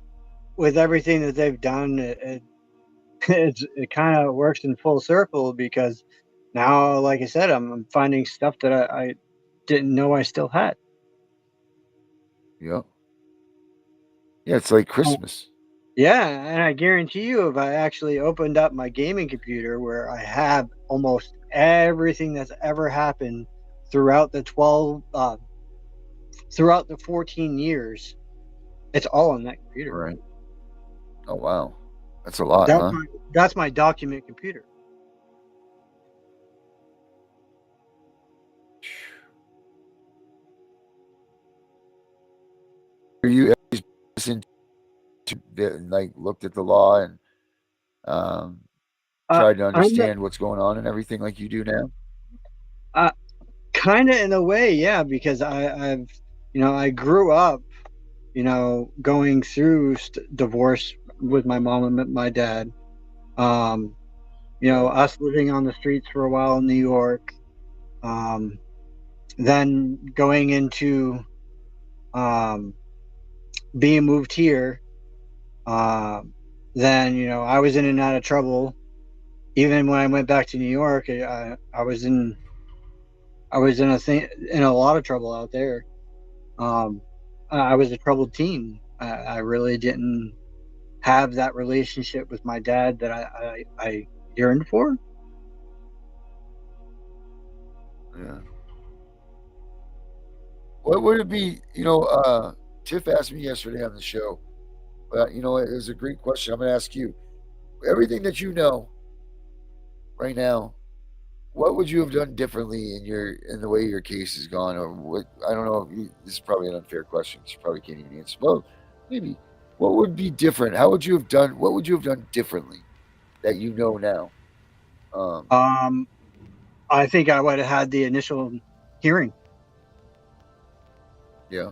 [SPEAKER 8] with everything that they've done, it kind of works in full circle because now, like I said, I'm finding stuff that I didn't know I still had.
[SPEAKER 7] Yeah, yeah. It's like
[SPEAKER 8] Oh,
[SPEAKER 7] Christmas.
[SPEAKER 8] yeah, and I guarantee you, if I actually opened up my gaming computer where I have almost everything that's ever happened throughout throughout the 14 years, it's all on that computer.
[SPEAKER 7] Right. Oh wow, that's a lot,
[SPEAKER 8] That's
[SPEAKER 7] huh?
[SPEAKER 8] my document computer.
[SPEAKER 7] Are you listened to like looked at the law and um,
[SPEAKER 8] Uh,
[SPEAKER 7] tried to
[SPEAKER 8] I'm
[SPEAKER 7] understand what's going on and everything like you do now?
[SPEAKER 8] uh, kind of in a way, yeah, because I grew up, going through divorce with my mom and my dad. Um,
[SPEAKER 7] Right.
[SPEAKER 8] us living on the streets for a while in New York. Um, then going into um, being moved here. Um, then I was in and out of trouble. Even when I went back to New York, I was in a lot of trouble out there. Um, I was a troubled teen. I really didn't have that relationship with my dad that I yearned for.
[SPEAKER 7] Yeah. What would it be? Tiff asked me yesterday on the show, but it was a great question. I'm going to ask you everything that you know right now. What would you have done differently in the way your case has gone, or what? I don't know. This is probably an unfair question. You probably can't even answer. Well, maybe. What would be different? How would you have done? What would you have done differently that you know now? Um,
[SPEAKER 8] Um, I think I would have had the initial hearing.
[SPEAKER 7] yeah,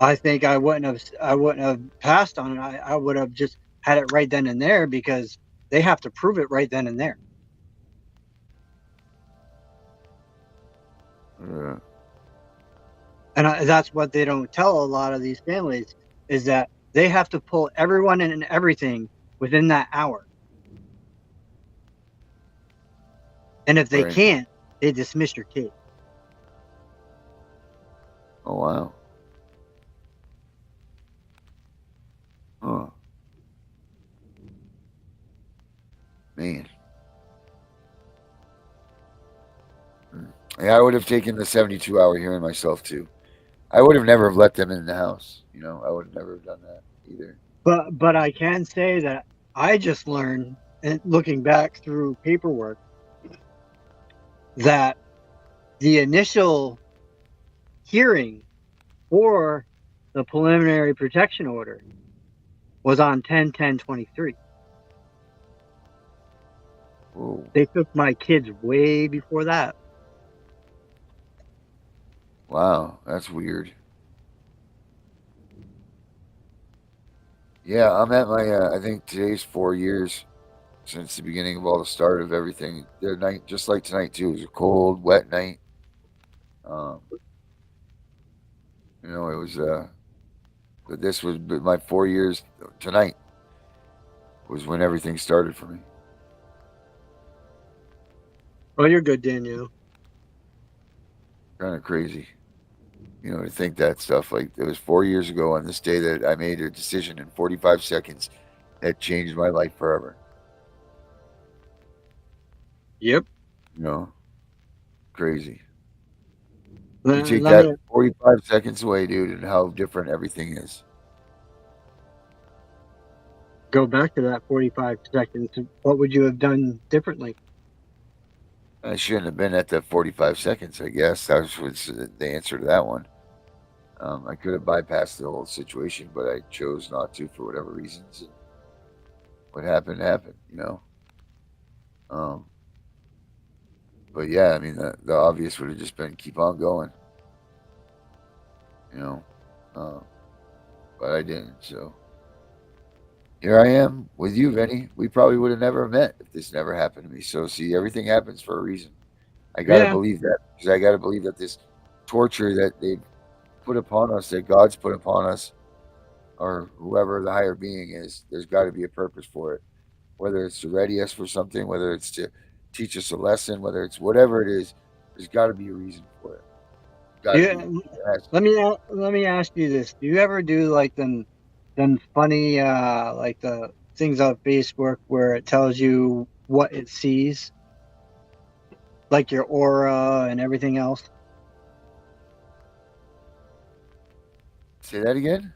[SPEAKER 8] I think I wouldn't have passed on it. I would have just had it right then and there because they have to prove it right then and there.
[SPEAKER 7] uh,
[SPEAKER 8] And that's what they don't tell a lot of these families is that they have to pull everyone and everything within that hour. And if they
[SPEAKER 7] right.
[SPEAKER 8] can't, they dismiss your case.
[SPEAKER 7] Oh wow. Huh. Man. Hmm. Yeah, I would have taken the 72-hour hearing myself too. I would have never have let them in the house. I would have never have done that either.
[SPEAKER 8] But I can say that I just learned, and looking back through paperwork, that the initial hearing for the preliminary protection order was on 10/10/23.
[SPEAKER 7] Whoa.
[SPEAKER 8] They took my kids way before that.
[SPEAKER 7] Wow, that's weird. Yeah, I'm at my. I think today's 4 years since the beginning of all the start of everything. The night, just like tonight too, it was a cold, wet night. Um, it was. But this was my 4 years tonight was when everything started for me.
[SPEAKER 8] Oh, you're good, Danielle.
[SPEAKER 7] Kind of crazy, to think that stuff. Like it was 4 years ago on this day that I made a decision in 45 seconds that changed my life forever.
[SPEAKER 8] Yep.
[SPEAKER 7] Crazy. You
[SPEAKER 8] Let,
[SPEAKER 7] take
[SPEAKER 8] let
[SPEAKER 7] that
[SPEAKER 8] me
[SPEAKER 7] 45 seconds away, dude, and how different everything is.
[SPEAKER 8] go back to that 45 seconds, what would you have done differently?
[SPEAKER 7] I shouldn't have been at the 45 seconds, I guess. That was the answer to that one. I could have bypassed the whole situation, but I chose not to for whatever reasons. And what happened, happened, you know? Um, but yeah, I mean, the obvious would have just been keep on going, you know? Um, but I didn't, so. Here I am with you, Vinny. We probably would have never met if this never happened to me. So, see, everything happens for a reason. I got to
[SPEAKER 8] Yeah.
[SPEAKER 7] believe that because I got to believe that this torture that they've put upon us, that God's put upon us, or whoever the higher being is, there's got to be a purpose for it. Whether it's to ready us for something, whether it's to teach us a lesson, whether it's whatever it is, there's got to be a reason for it. Got to
[SPEAKER 8] Yeah.
[SPEAKER 7] be. It has to
[SPEAKER 8] Let
[SPEAKER 7] be.
[SPEAKER 8] me ask you this. Do you ever do like them funny like the things on Facebook where it tells you what it sees, like your aura and everything else?
[SPEAKER 7] Say that again.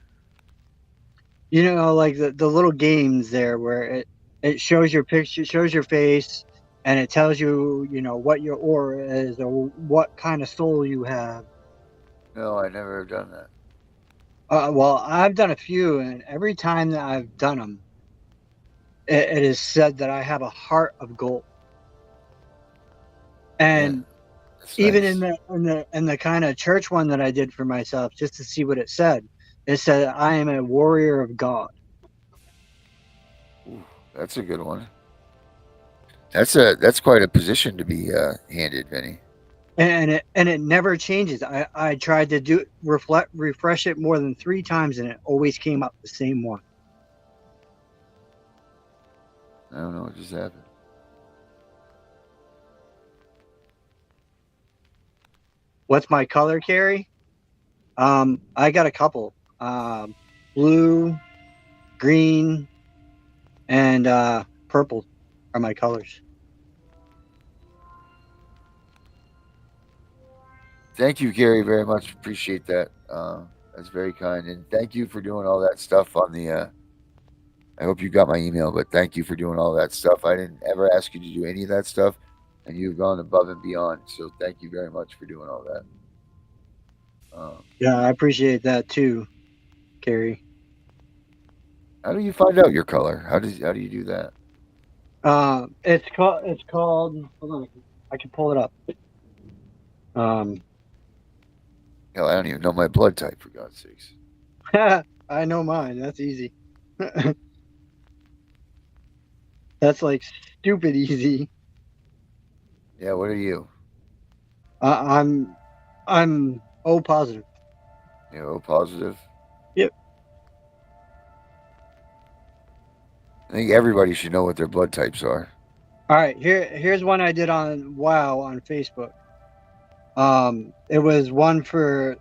[SPEAKER 8] You know, like the little games there where it shows your picture, shows your face, and it tells you, you know, what your aura is or what kind of soul you have.
[SPEAKER 7] No, I never have done that.
[SPEAKER 8] Well, I've done a few, and every time that I've done them, it is said that I have a heart of gold.
[SPEAKER 7] Yeah,
[SPEAKER 8] And
[SPEAKER 7] that's
[SPEAKER 8] even
[SPEAKER 7] nice.
[SPEAKER 8] in the kind of church one that I did for myself, just to see what it said I am a warrior of God.
[SPEAKER 7] Ooh, that's a good one. That's quite a position to be handed, Vinny.
[SPEAKER 8] And it never changes. I tried to refresh it more than 3 times, and it always came up the same one.
[SPEAKER 7] I don't know what just happened.
[SPEAKER 8] What's my color, Carrie? I got a couple. Blue, green, and purple are my colors.
[SPEAKER 7] Thank you, Gary, very much. Appreciate that. That's very kind, and thank you for doing all that stuff on the. I hope you got my email, but thank you for doing all that stuff. I didn't ever ask you to do any of that stuff, and you've gone above and beyond. So thank you very much for doing all that.
[SPEAKER 8] Yeah, I appreciate that too, Carrie.
[SPEAKER 7] How do you find out your color? How do you do that?
[SPEAKER 8] It's called. Hold on, I can pull it up. Um,
[SPEAKER 7] Hell, I don't even know my blood type for God's sakes.
[SPEAKER 8] I know mine. That's easy. That's like stupid easy.
[SPEAKER 7] Yeah, what are you?
[SPEAKER 8] I'm O positive.
[SPEAKER 7] You O positive.
[SPEAKER 8] Yep.
[SPEAKER 7] I think everybody should know what their blood types are.
[SPEAKER 8] All right, here's one I did on Wow on Facebook. It was one for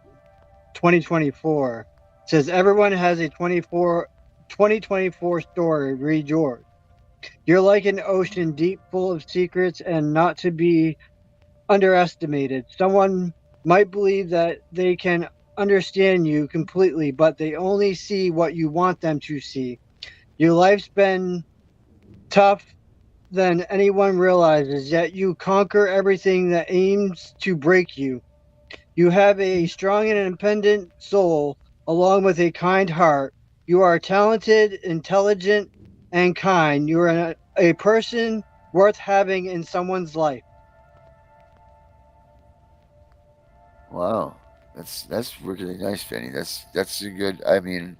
[SPEAKER 8] 2024. It says everyone has a 2024 story. Read yours. You're like an ocean deep full of secrets and not to be underestimated. Someone might believe that they can understand you completely, but they only see what you want them to see. Your life's been tough than anyone realizes, yet you conquer everything that aims to break you. You have a strong and independent soul, along with a kind heart. You are talented, intelligent, and kind. You are a person worth having in someone's life.
[SPEAKER 7] Wow, that's really nice, Fanny. That's a good. I mean,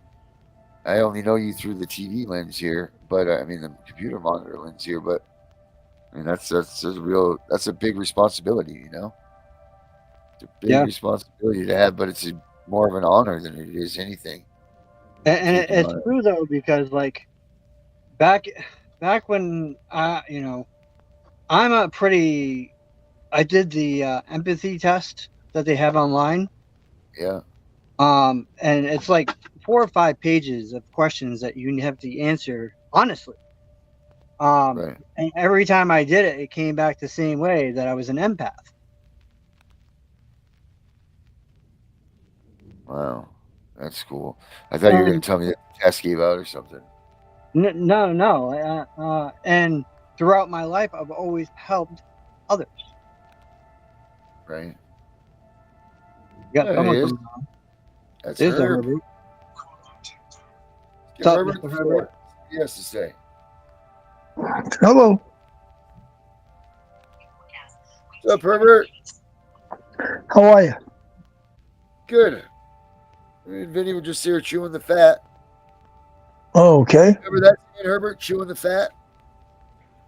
[SPEAKER 7] I only know you through the TV lens here, but I mean the computer monitor lens here. But I mean that's a real that's a big responsibility, you know. It's a big
[SPEAKER 8] Yeah,
[SPEAKER 7] responsibility to have, but it's more of an honor than it is anything taking
[SPEAKER 8] it's
[SPEAKER 7] on it.
[SPEAKER 8] true though because like back back when you know I'm a pretty I did the empathy test that they have online.
[SPEAKER 7] Yeah,
[SPEAKER 8] And it's like 4 or 5 pages of questions that you have to answer honestly.
[SPEAKER 7] right.
[SPEAKER 8] And every time I did it, it came back the same way that I was an empath.
[SPEAKER 7] Wow, that's cool. I thought you were going
[SPEAKER 8] And
[SPEAKER 7] to tell me that the test gave out or something.
[SPEAKER 8] No. And throughout my life, I've always helped others.
[SPEAKER 7] Right.
[SPEAKER 8] You got
[SPEAKER 7] There he
[SPEAKER 8] someone
[SPEAKER 7] is.
[SPEAKER 8] coming on.
[SPEAKER 7] That's
[SPEAKER 8] There's the
[SPEAKER 7] Herb.
[SPEAKER 8] Herbert.
[SPEAKER 7] Give
[SPEAKER 8] What's up,
[SPEAKER 7] Herbert
[SPEAKER 8] Mr.
[SPEAKER 7] the
[SPEAKER 8] Herbert?
[SPEAKER 7] floor. He has to say.
[SPEAKER 9] Hello.
[SPEAKER 7] What's up, Herbert?
[SPEAKER 9] How are you?
[SPEAKER 7] Good. Me and Vinny were just here chewing the fat.
[SPEAKER 9] Oh, okay.
[SPEAKER 7] Remember that saying, Herbert? Chewing the fat?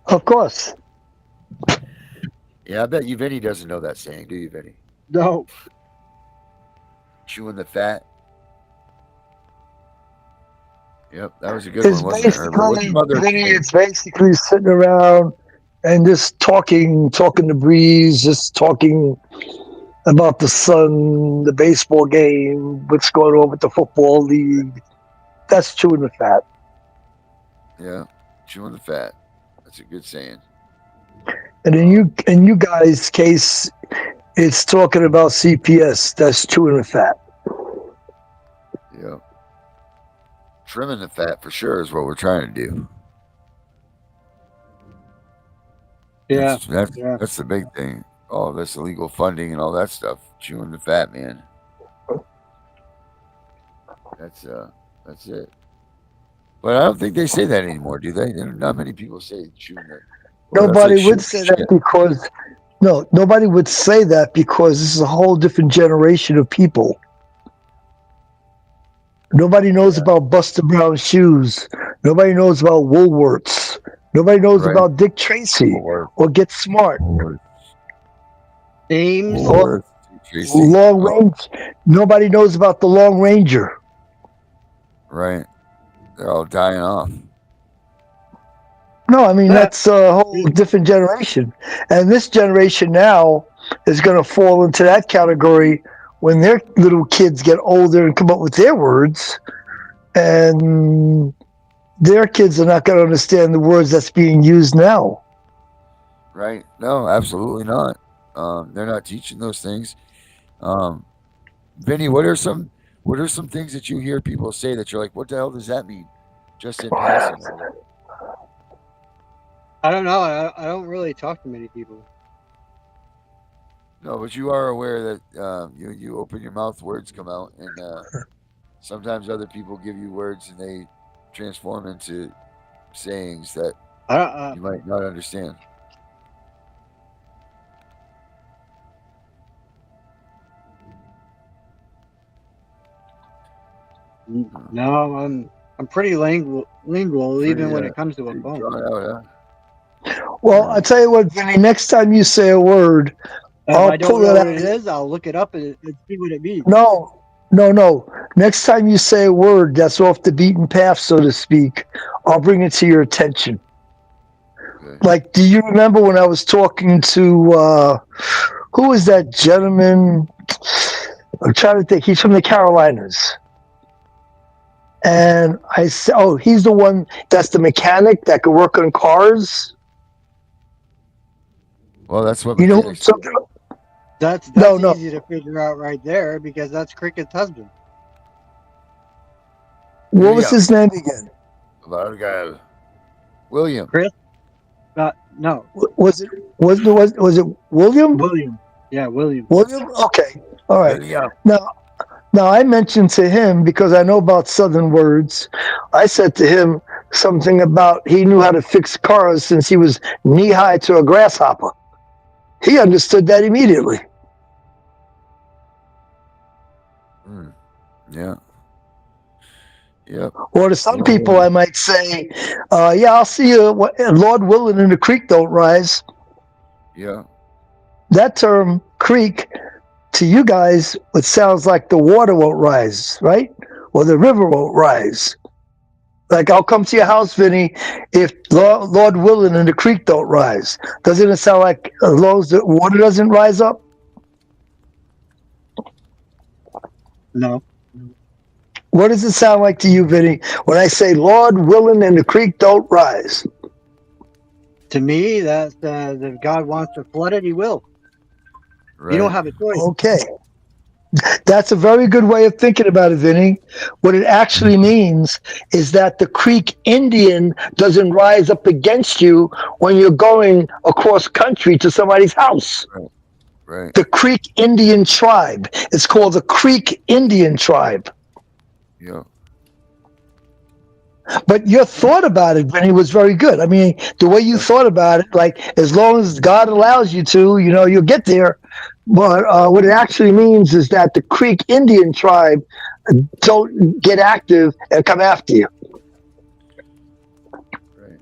[SPEAKER 9] Of course.
[SPEAKER 7] Yeah, I bet you Vinny doesn't know that saying, do you, Vinny?
[SPEAKER 8] No.
[SPEAKER 7] Chewing the fat. Yep, that was a good
[SPEAKER 9] It's
[SPEAKER 7] one, wasn't it, Herbert? What's
[SPEAKER 9] basically,
[SPEAKER 7] your mother?
[SPEAKER 9] Vinny, it's basically sitting around and just talking the breeze, just talking about the sun, the baseball game, what's going on with the football league. That's chewing the fat.
[SPEAKER 7] Yeah, chewing the fat. That's a good saying.
[SPEAKER 9] And in you guys' case, it's talking about CPS. That's chewing the fat.
[SPEAKER 7] Yeah. Trimming the fat for sure is what we're trying to do.
[SPEAKER 8] Yeah.
[SPEAKER 7] That's the big thing. All this illegal funding and all that stuff. Chewing the fat, man. That's it. But I don't think they say that anymore, do they? Not many people say chewing it. Well,
[SPEAKER 9] Nobody
[SPEAKER 7] like
[SPEAKER 9] would say that because nobody would say that because this is a whole different generation of people. Nobody knows about Buster Brown shoes. Nobody knows about Woolworths. Nobody knows about Dick Tracy or Get Smart.
[SPEAKER 8] Ames.
[SPEAKER 9] Or Long Range. Nobody knows about the Long Ranger.
[SPEAKER 7] Right. They're all dying off.
[SPEAKER 9] No, I mean, that's a whole different generation. And this generation now is going to fall into that category when their little kids get older and come up with their words. And their kids are not going to understand the words that's being used now.
[SPEAKER 7] Right. No, absolutely not. They're not teaching those things. Vinny, what are some things that you hear people say that you're like, what the hell does that mean? Just in passing.
[SPEAKER 8] I don't know. I don't really talk to many people.
[SPEAKER 7] No, but you are aware that you open your mouth, words come out, and sometimes other people give you words and they transform into sayings that you might not understand.
[SPEAKER 8] No, I'm pretty lingual even when it comes to a phone.
[SPEAKER 7] Out, huh?
[SPEAKER 9] Well, I tell you what, Vinny. Next time you say a word,
[SPEAKER 8] If
[SPEAKER 9] I'll
[SPEAKER 8] I don't
[SPEAKER 9] pull
[SPEAKER 8] know
[SPEAKER 9] it
[SPEAKER 8] what
[SPEAKER 9] out.
[SPEAKER 8] it is, I'll look it up and see what it means.
[SPEAKER 9] No. Next time you say a word that's off the beaten path, so to speak, I'll bring it to your attention.
[SPEAKER 7] Okay.
[SPEAKER 9] Like, do you remember when I was talking to who was that gentleman? I'm trying to think. He's from the Carolinas. And I said, oh, he's the one that's the mechanic that can work on cars.
[SPEAKER 7] Well, that's what
[SPEAKER 9] you know
[SPEAKER 7] mechanics do.
[SPEAKER 8] That's easy to figure out right there because that's Cricket's husband.
[SPEAKER 9] What was his name again?
[SPEAKER 7] William.
[SPEAKER 8] Chris? No.
[SPEAKER 9] Was it William?
[SPEAKER 8] William. Yeah, William.
[SPEAKER 9] William? Okay. All right.
[SPEAKER 7] Yeah.
[SPEAKER 9] Now I mentioned to him, because I know about Southern words, I said to him something about he knew how to fix cars since he was knee-high to a grasshopper. He understood that immediately.
[SPEAKER 7] Yeah. Yep.
[SPEAKER 9] Or to some people, I might say, yeah, I'll see you, Lord willing, and the creek don't rise.
[SPEAKER 7] Yeah.
[SPEAKER 9] That term, creek, to you guys, it sounds like the water won't rise, right? Or the river won't rise. Like, I'll come to your house, Vinny, if Lord willing and the creek don't rise. Doesn't it sound like as long as the water doesn't rise up?
[SPEAKER 8] No.
[SPEAKER 9] What does it sound like to you, Vinny, when I say Lord willing and the creek don't rise?
[SPEAKER 8] To me, that's if God wants to flood it, he will.
[SPEAKER 7] Right.
[SPEAKER 8] You don't have a choice.
[SPEAKER 9] Okay. That's a very good way of thinking about it, Vinny. What it actually means is that the Creek Indian doesn't rise up against you when you're going across country to somebody's house.
[SPEAKER 7] Right.
[SPEAKER 9] The Creek Indian tribe. It's called the Creek Indian tribe.
[SPEAKER 7] Yeah.
[SPEAKER 9] But your thought about it, Vinny, was very good. I mean, the way you thought about it, like as long as God allows you to, you'll get there. But what it actually means is that the Creek Indian tribe don't get active and come after you.
[SPEAKER 7] Right.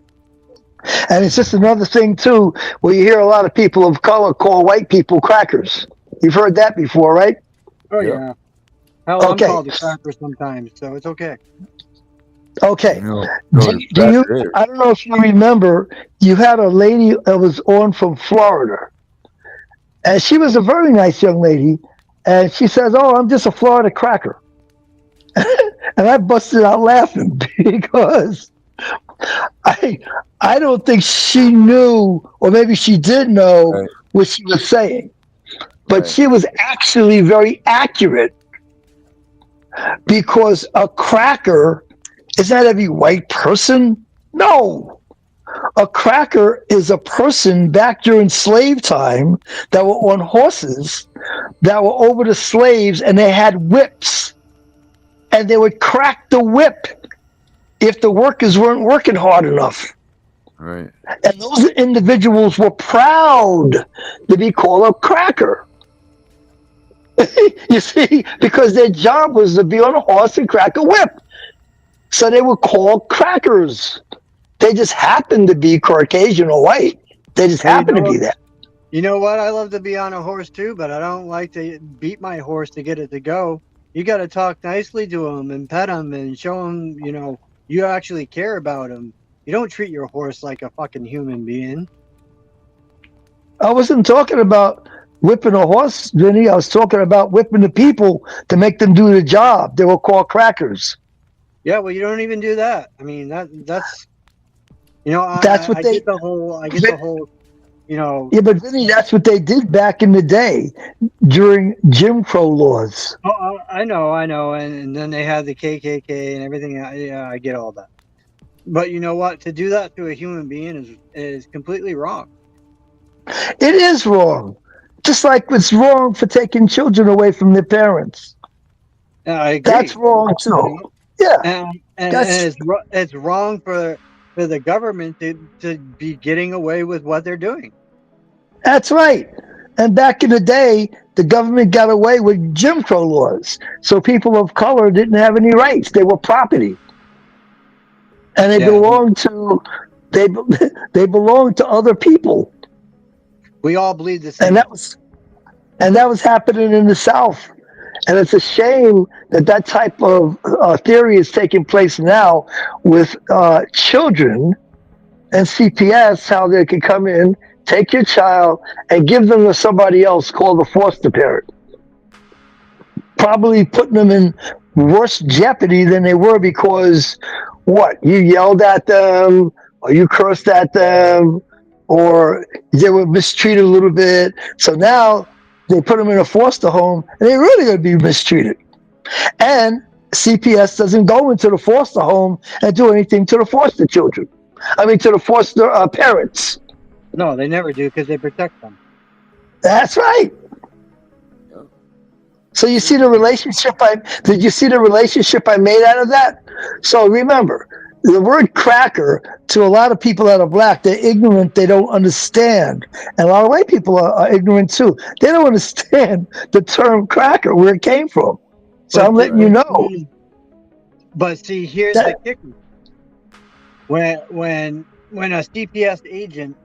[SPEAKER 9] And it's just another thing too, where you hear a lot of people of color call white people crackers. You've heard that before, right?
[SPEAKER 8] Oh
[SPEAKER 7] Yep.
[SPEAKER 8] yeah. Hell, I'm
[SPEAKER 9] Okay.
[SPEAKER 8] called a cracker sometimes, so it's okay.
[SPEAKER 9] Okay.
[SPEAKER 7] No,
[SPEAKER 9] Do you?
[SPEAKER 7] there.
[SPEAKER 9] I don't know if you remember. You had a lady that was on from Florida, and she was a very nice young lady. And she says, "Oh, I'm just a Florida cracker," and I busted out laughing because I don't think she knew, or maybe she did know
[SPEAKER 7] Right.
[SPEAKER 9] what she was saying, but
[SPEAKER 7] Right.
[SPEAKER 9] she was actually very accurate because a cracker is not every white person. No. A cracker is a person back during slave time that were on horses that were over the slaves, and they had whips, and they would crack the whip if the workers weren't working hard enough.
[SPEAKER 7] Right.
[SPEAKER 9] And those individuals were proud to be called a cracker. You see, because their job was to be on a horse and crack a whip. So they were called crackers. They just happened to be Caucasian or white. They just
[SPEAKER 8] Hey, you
[SPEAKER 9] happened
[SPEAKER 8] know
[SPEAKER 9] to be
[SPEAKER 8] what?
[SPEAKER 9] that.
[SPEAKER 8] You know what? I love to be on a horse too, but I don't like to beat my horse to get it to go. You got to talk nicely to him and pet him and show him, you actually care about him. You don't treat your horse like a fucking human being.
[SPEAKER 9] I wasn't talking about whipping a horse, Vinny. I was talking about whipping the people to make them do the job. They were called crackers.
[SPEAKER 8] Yeah, well, you don't even do that. I mean, that's
[SPEAKER 9] That's what
[SPEAKER 8] I
[SPEAKER 9] they.
[SPEAKER 8] get the whole,
[SPEAKER 9] Yeah, but Vinny, that's what they did back in the day during Jim Crow laws.
[SPEAKER 8] Oh, I know, and then they had the KKK and everything. Yeah, I get all that. But you know what? To do that to a human being is completely wrong.
[SPEAKER 9] It is wrong. Just like it's wrong for taking children away from their parents.
[SPEAKER 8] I agree.
[SPEAKER 9] That's wrong too. Yeah.
[SPEAKER 8] And it's wrong for the government to be getting away with what they're doing.
[SPEAKER 9] That's right. And back in the day, the government got away with Jim Crow laws. So people of color didn't have any rights. They were property. And they belonged to they belonged to other people.
[SPEAKER 8] We all bleed the same.
[SPEAKER 9] And that was happening in the South. And it's a shame that type of theory is taking place now with children and CPS, how they can come in, take your child, and give them to somebody else called a foster parent. Probably putting them in worse jeopardy than they were because, you yelled at them, or you cursed at them, or they were mistreated a little bit. So now they put them in a foster home, and they're really going to be mistreated. And CPS doesn't go into the foster home and do anything to the foster children. I mean, to the foster parents.
[SPEAKER 8] No, they never do because they protect them.
[SPEAKER 9] That's right. So you see the relationship did you see the relationship I made out of that? So remember, the word cracker, to a lot of people that are black, they're ignorant, they don't understand. And a lot of white people are ignorant too. They don't understand the term cracker, where it came from. So I'm letting you know.
[SPEAKER 8] But see, here's the kicker. When a CPS agent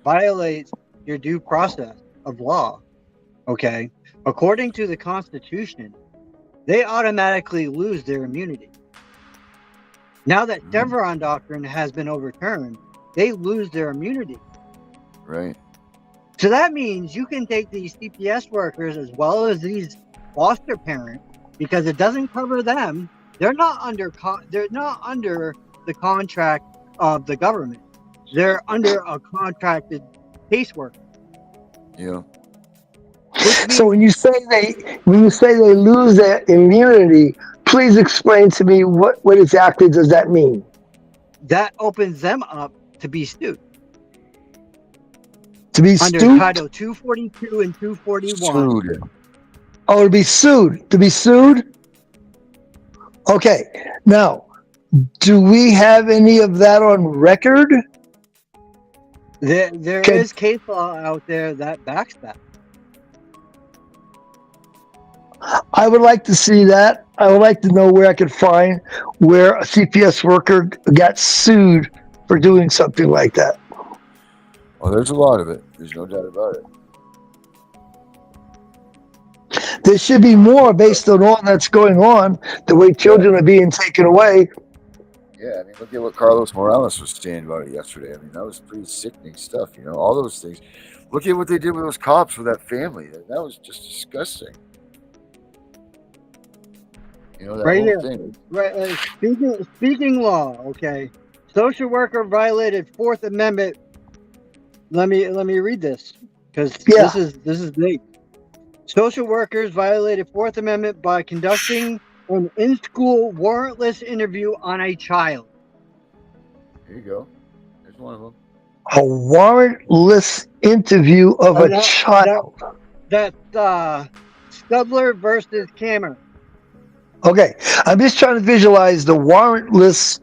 [SPEAKER 8] violates your due process of law, okay, according to the Constitution, they automatically lose their immunity. Now that Chevron doctrine has been overturned, they lose their immunity.
[SPEAKER 7] Right.
[SPEAKER 8] So that means you can take these CPS workers as well as these foster parents, because it doesn't cover them. They're not under the contract of the government. They're under a contracted caseworker.
[SPEAKER 7] Yeah.
[SPEAKER 6] Which
[SPEAKER 9] So
[SPEAKER 6] means
[SPEAKER 9] when you say they lose their immunity, please explain to me what exactly does that mean?
[SPEAKER 8] that opens them up to be sued
[SPEAKER 9] To be
[SPEAKER 8] under
[SPEAKER 9] sued?
[SPEAKER 8] Title 242 and 241.
[SPEAKER 7] Sued.
[SPEAKER 9] Oh, to be sued. To be sued? Okay. Now, do we have any of that on record?
[SPEAKER 8] There
[SPEAKER 9] Can,
[SPEAKER 8] is case law out there that backs that.
[SPEAKER 9] I would like to see that. I would like to know where I could find where a CPS worker got sued for doing something like that.
[SPEAKER 7] Well, there's a lot of it. There's no doubt about it.
[SPEAKER 9] There should be more based on all that's going on, the way children are being taken away.
[SPEAKER 7] Yeah, I mean, look at what Carlos Morales was saying about it yesterday. I mean, that was pretty sickening stuff, all those things. Look at what they did with those cops with that family. That was just disgusting. That
[SPEAKER 8] Right
[SPEAKER 7] whole
[SPEAKER 8] here.
[SPEAKER 7] thing.
[SPEAKER 8] Right. Speaking law. Okay. Social worker violated Fourth Amendment. Let me read this because this is big. Social workers violated Fourth Amendment by conducting an in-school warrantless interview on a child.
[SPEAKER 7] There you go. There's one of them.
[SPEAKER 9] A warrantless interview of a child.
[SPEAKER 8] That's Studler versus Kammer.
[SPEAKER 9] Okay, I'm just trying to visualize the warrantless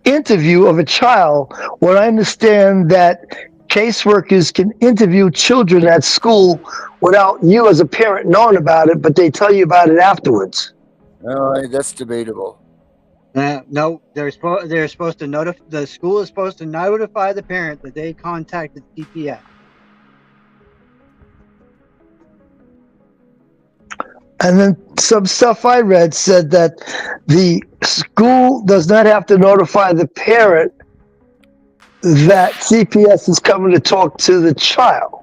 [SPEAKER 9] interview of a child when I understand that caseworkers can interview children at school without you as a parent knowing about it, but they tell you about it afterwards.
[SPEAKER 7] No, that's debatable.
[SPEAKER 8] No, they're supposed to notify. The school is supposed to notify the parent that they contacted CPS.
[SPEAKER 9] And then some stuff I read said that the school does not have to notify the parent that CPS is coming to talk to the child.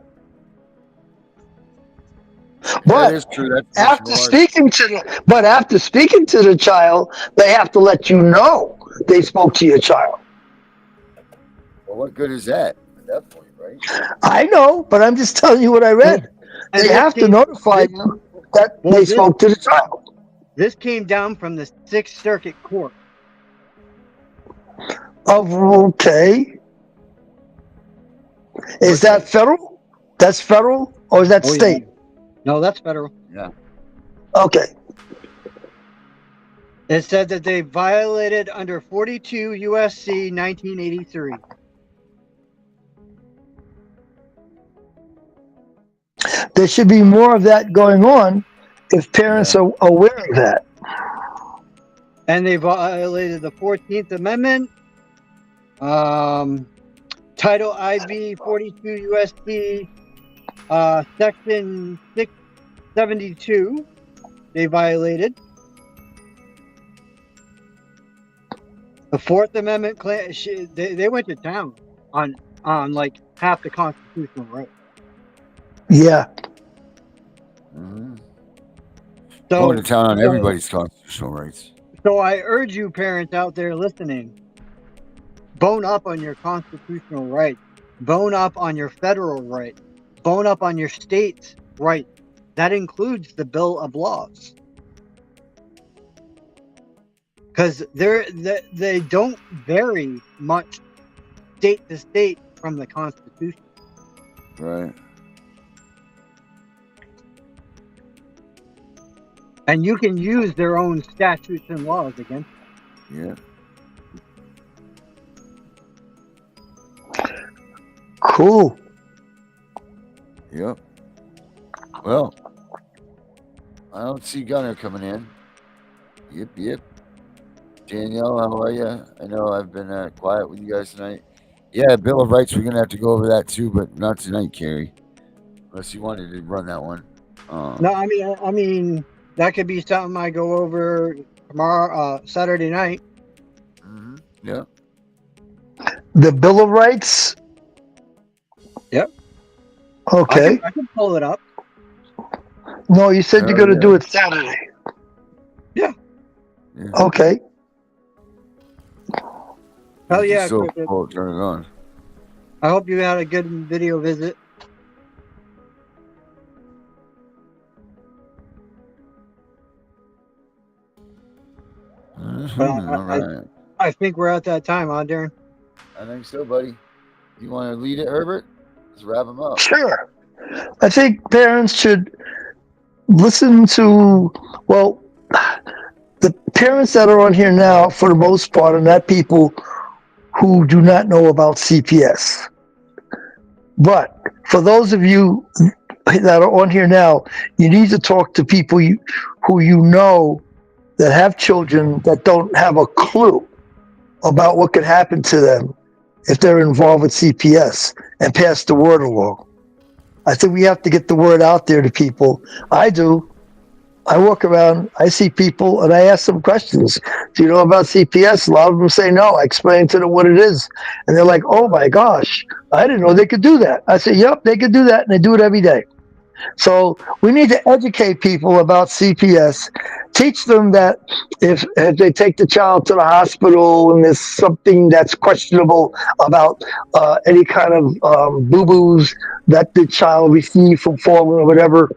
[SPEAKER 9] But
[SPEAKER 7] that is true. That's
[SPEAKER 9] after speaking to the child, they have to let you know they spoke to your child.
[SPEAKER 7] Well, what good is that at that point, right?
[SPEAKER 9] I know, but I'm just telling you what I read.
[SPEAKER 8] And
[SPEAKER 9] they have to notify you that they spoke to the child.
[SPEAKER 8] This came down from the Sixth Circuit Court.
[SPEAKER 9] Okay. Is that federal? That's federal? Or is that state?
[SPEAKER 8] Yeah. No, that's federal.
[SPEAKER 7] Yeah.
[SPEAKER 9] Okay.
[SPEAKER 8] It said that they violated under 42 USC 1983.
[SPEAKER 9] There should be more of that going on if parents are aware of that.
[SPEAKER 8] And they violated the 14th Amendment, Title IV 42 USC, Section 672. They violated. The Fourth Amendment, they went to town on like half the constitutional right.
[SPEAKER 9] Yeah.
[SPEAKER 7] Mm-hmm.
[SPEAKER 8] So,
[SPEAKER 7] going to town on everybody's constitutional rights.
[SPEAKER 8] So I urge you parents out there listening, bone up on your constitutional rights, bone up on your federal rights, bone up on your state's rights. That includes the Bill of Laws. Because they don't vary much state to state from the Constitution.
[SPEAKER 7] Right.
[SPEAKER 8] And you can use their own statutes and laws against
[SPEAKER 7] them. Yeah.
[SPEAKER 9] Cool.
[SPEAKER 7] Yep. Well, I don't see Gunner coming in. Yep. Danielle, how are you? I know I've been quiet with you guys tonight. Yeah, Bill of Rights, we're going to have to go over that too, but not tonight, Carrie. Unless you wanted to run that one.
[SPEAKER 8] No, I mean, that could be something I go over tomorrow, Saturday night.
[SPEAKER 7] Mm-hmm. Yeah.
[SPEAKER 9] The Bill of Rights?
[SPEAKER 8] Yep.
[SPEAKER 9] Okay.
[SPEAKER 8] I can pull it up.
[SPEAKER 9] No, you said you're going to do it Saturday.
[SPEAKER 8] Yeah.
[SPEAKER 9] Okay.
[SPEAKER 8] Oh yeah.
[SPEAKER 7] So cool. Turn it on.
[SPEAKER 8] I hope you had a good video visit.
[SPEAKER 7] All right.
[SPEAKER 8] I think we're at that time, huh, Darren?
[SPEAKER 7] I think so, buddy. You want to lead it, Herbert? Let's wrap them up.
[SPEAKER 9] Sure. I think parents should listen to, well, the parents that are on here now, for the most part, are not people who do not know about CPS. But for those of you that are on here now, you need to talk to people who you know that have children that don't have a clue about what could happen to them if they're involved with CPS, and pass the word along. I think we have to get the word out there to people. I do. I walk around, I see people, and I ask them questions. Do you know about CPS? A lot of them say no. I explain to them what it is. And they're like, oh my gosh, I didn't know they could do that. I say, yep, they could do that, and they do it every day. So we need to educate people about CPS, teach them that if they take the child to the hospital and there's something that's questionable about any kind of boo-boos that the child received from falling or whatever,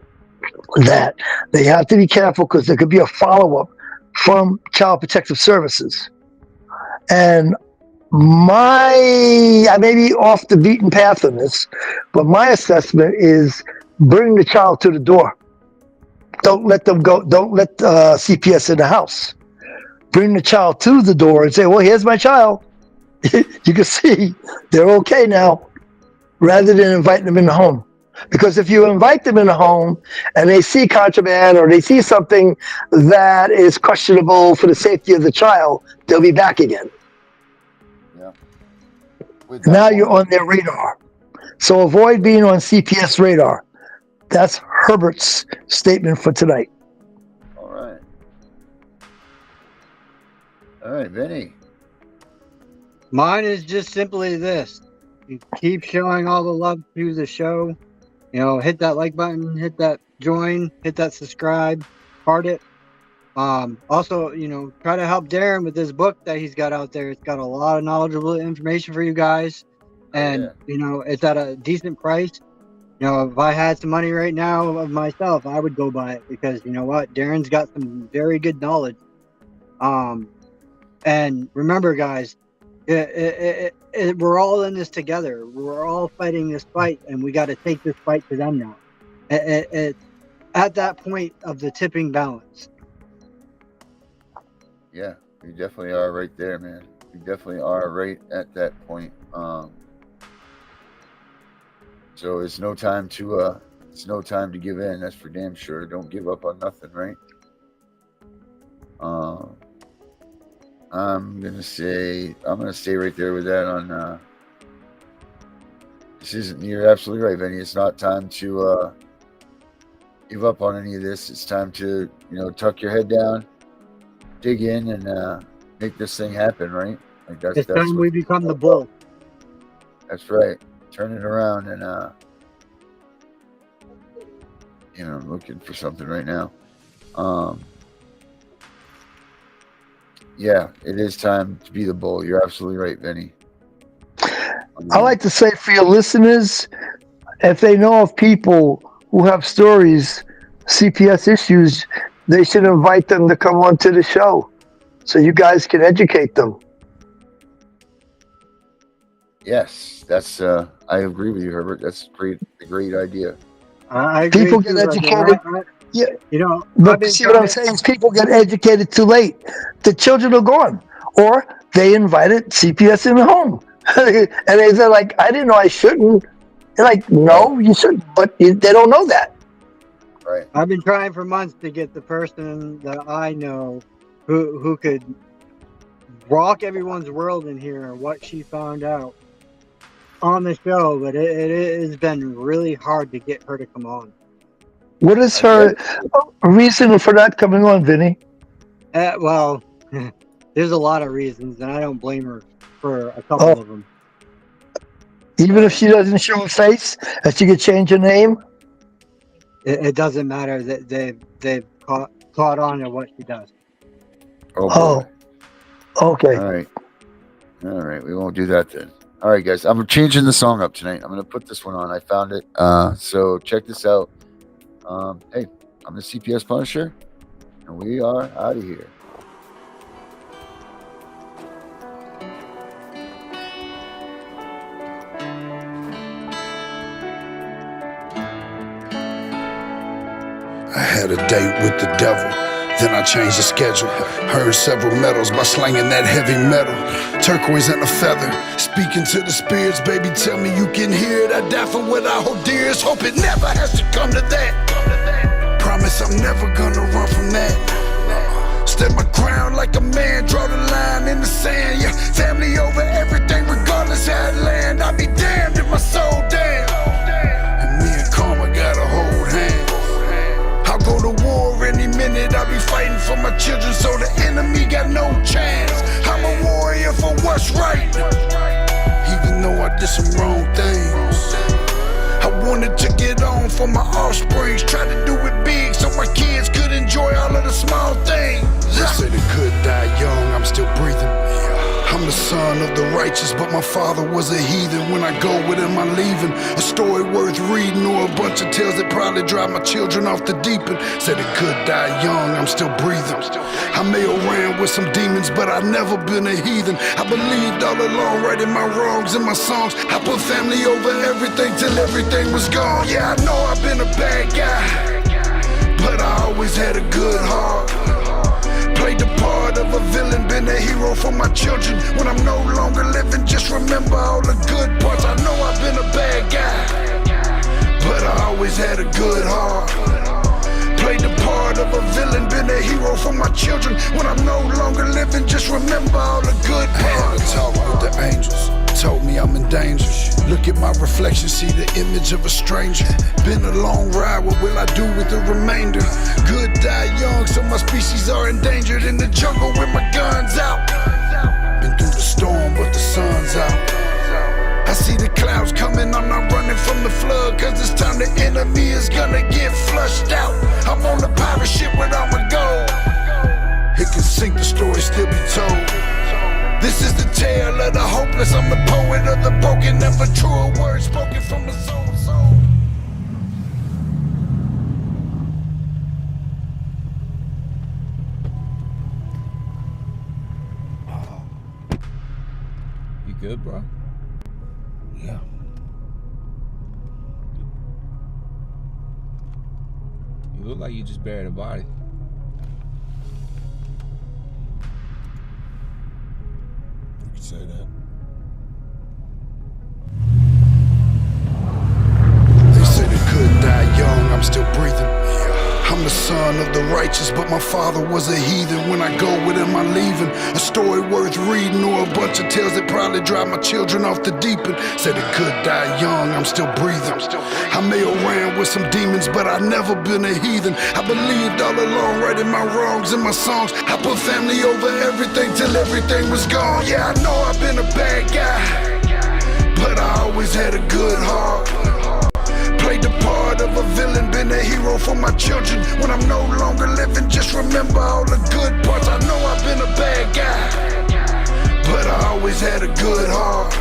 [SPEAKER 9] that they have to be careful because there could be a follow-up from Child Protective Services. And I may be off the beaten path on this, but my assessment is bring the child to the door. Don't let them go. Don't let CPS in the house. Bring the child to the door and say, well, here's my child. You can see they're okay now, rather than inviting them in the home. Because if you invite them in the home and they see contraband or they see something that is questionable for the safety of the child, they'll be back again.
[SPEAKER 7] Yeah.
[SPEAKER 9] Now you're on their radar. So avoid being on CPS radar. That's Herbert's statement for tonight.
[SPEAKER 7] All right. All right, Vinny.
[SPEAKER 8] Mine is just simply this. You keep showing all the love to the show. You know, hit that like button, hit that join, hit that subscribe, heart it. Also, you know, try to help Darren with this book that he's got out there. It's got a lot of knowledgeable information for you guys. And, you know, it's at a decent price. You know, if I had some money right now of myself, I would go buy it because, you know what, Darren's got some very good knowledge. And remember, guys, we're all in this together. We're all fighting this fight, and we got to take this fight to them now. It's at that point of the tipping balance.
[SPEAKER 7] Yeah, we definitely are right there, man. We definitely are right at that point. So it's no time to give in. That's for damn sure. Don't give up on nothing, right? I'm gonna stay right there with that on. You're absolutely right, Vinny. It's not time to give up on any of this. It's time to, you know, tuck your head down, dig in, and make this thing happen, right? Like that's
[SPEAKER 8] time we become the bull.
[SPEAKER 7] That's right. Turn it around and you know, I'm looking for something right now. Yeah, it is time to be the bull. You're absolutely right, Vinny.
[SPEAKER 9] I like to say for your listeners, if they know of people who have stories, CPS issues, they should invite them to come on to the show so you guys can educate them.
[SPEAKER 7] Yes, that's I agree with you, Herbert. That's a great idea.
[SPEAKER 8] I agree.
[SPEAKER 9] People get educated. Yeah,
[SPEAKER 8] you know,
[SPEAKER 9] but see what I'm saying is people get educated too late. The children are gone, or they invited CPS in the home, and they're like, "I didn't know I shouldn't." They're like, "No, you shouldn't," but they don't know that.
[SPEAKER 7] Right.
[SPEAKER 8] I've been trying for months to get the person that I know who could rock everyone's world in here and what she found out on the show, but it has been really hard to get her to come on.
[SPEAKER 9] What is her reason for not coming on, Vinny?
[SPEAKER 8] Well, there's a lot of reasons, and I don't blame her for a couple of them.
[SPEAKER 9] Even if she doesn't show her face, and she could change her name?
[SPEAKER 8] It doesn't matter. That they've caught on to what she does.
[SPEAKER 9] Oh, okay.
[SPEAKER 7] All right. We won't do that then. All right, guys. I'm changing the song up tonight. I'm going to put this one on. I found it. So check this out. Hey, I'm the CPS Punisher, and we are out of here.
[SPEAKER 10] had a date with the devil. Then I changed the schedule. Earned several medals by slanging that heavy metal. Turquoise and a feather. Speaking to the spirits, baby, tell me you can hear it. I die for what I hold dearest. Hope it never has to come to that. Promise I'm never gonna run from that. Stand my ground like a man, draw the line in the sand. Yeah, family over everything, regardless how it land. I'll be damned if my soul damn. And me and Karma gotta hold hands. I'll go to war any minute, I'll be fighting for my children, so the enemy got no chance. I'm a warrior for what's right, even though I did some wrong things. I wanted to get on for my offspring, tried to do it big so my kids could enjoy all of the small things. They say they could die young, I'm still breathing. I'm the son of the righteous, but my father was a heathen. When I go, with him I'm leaving. A story worth reading, or a bunch of tales that probably drive my children off the deep end. Said it could die young, I'm still breathing. I may have ran with some demons, but I've never been a heathen. I believed all along, writing my wrongs in my songs. I put family over everything till everything was gone. Yeah, I know I've been a bad guy, but I always had a good heart. Played the part of a villain, been a hero for my children. When I'm no longer living, just remember all the good parts. I know I've been a bad guy, but I always had a good heart. Played the part of a villain, been a hero for my children. When I'm no longer living, just remember all the good parts. I had a talk with the angels, told me I'm in danger. Look at my reflection, see the image of a stranger. Been a long ride, what will I do with the remainder? Good die young, so my species are endangered. In the jungle with my guns out. Been through the storm, but the sun's out. I see the clouds coming, I'm not running from the flood, cause this time the enemy is gonna get flushed out. I'm on the pirate ship with all my gold. It can sink, the story still be told. This is the tale of the hopeless, I'm the poet of the broken, never truer words spoken from the soul.
[SPEAKER 11] You good, bro?
[SPEAKER 10] Yeah.
[SPEAKER 11] You look like you just buried a body.
[SPEAKER 10] You could say that. They say they could die young, I'm still breathing. I'm the son of the righteous, but my father was a heathen. When I go, with him I'm leaving. A story worth reading, or a bunch of tales that probably drive my children off the deep end. Said it could die young, I'm still breathing. I may have ran with some demons, but I've never been a heathen. I believed all along, writing my wrongs in my songs. I put family over everything till everything was gone. Yeah, I know I've been a bad guy, but I always had a good heart. Played the part of a villain, been a hero for my children. When I'm no longer living, just remember all the good parts. I know I've been a bad guy, but I always had a good heart.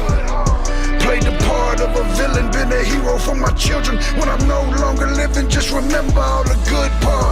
[SPEAKER 10] Played the part of a villain, been a hero for my children. When I'm no longer living, just remember all the good parts.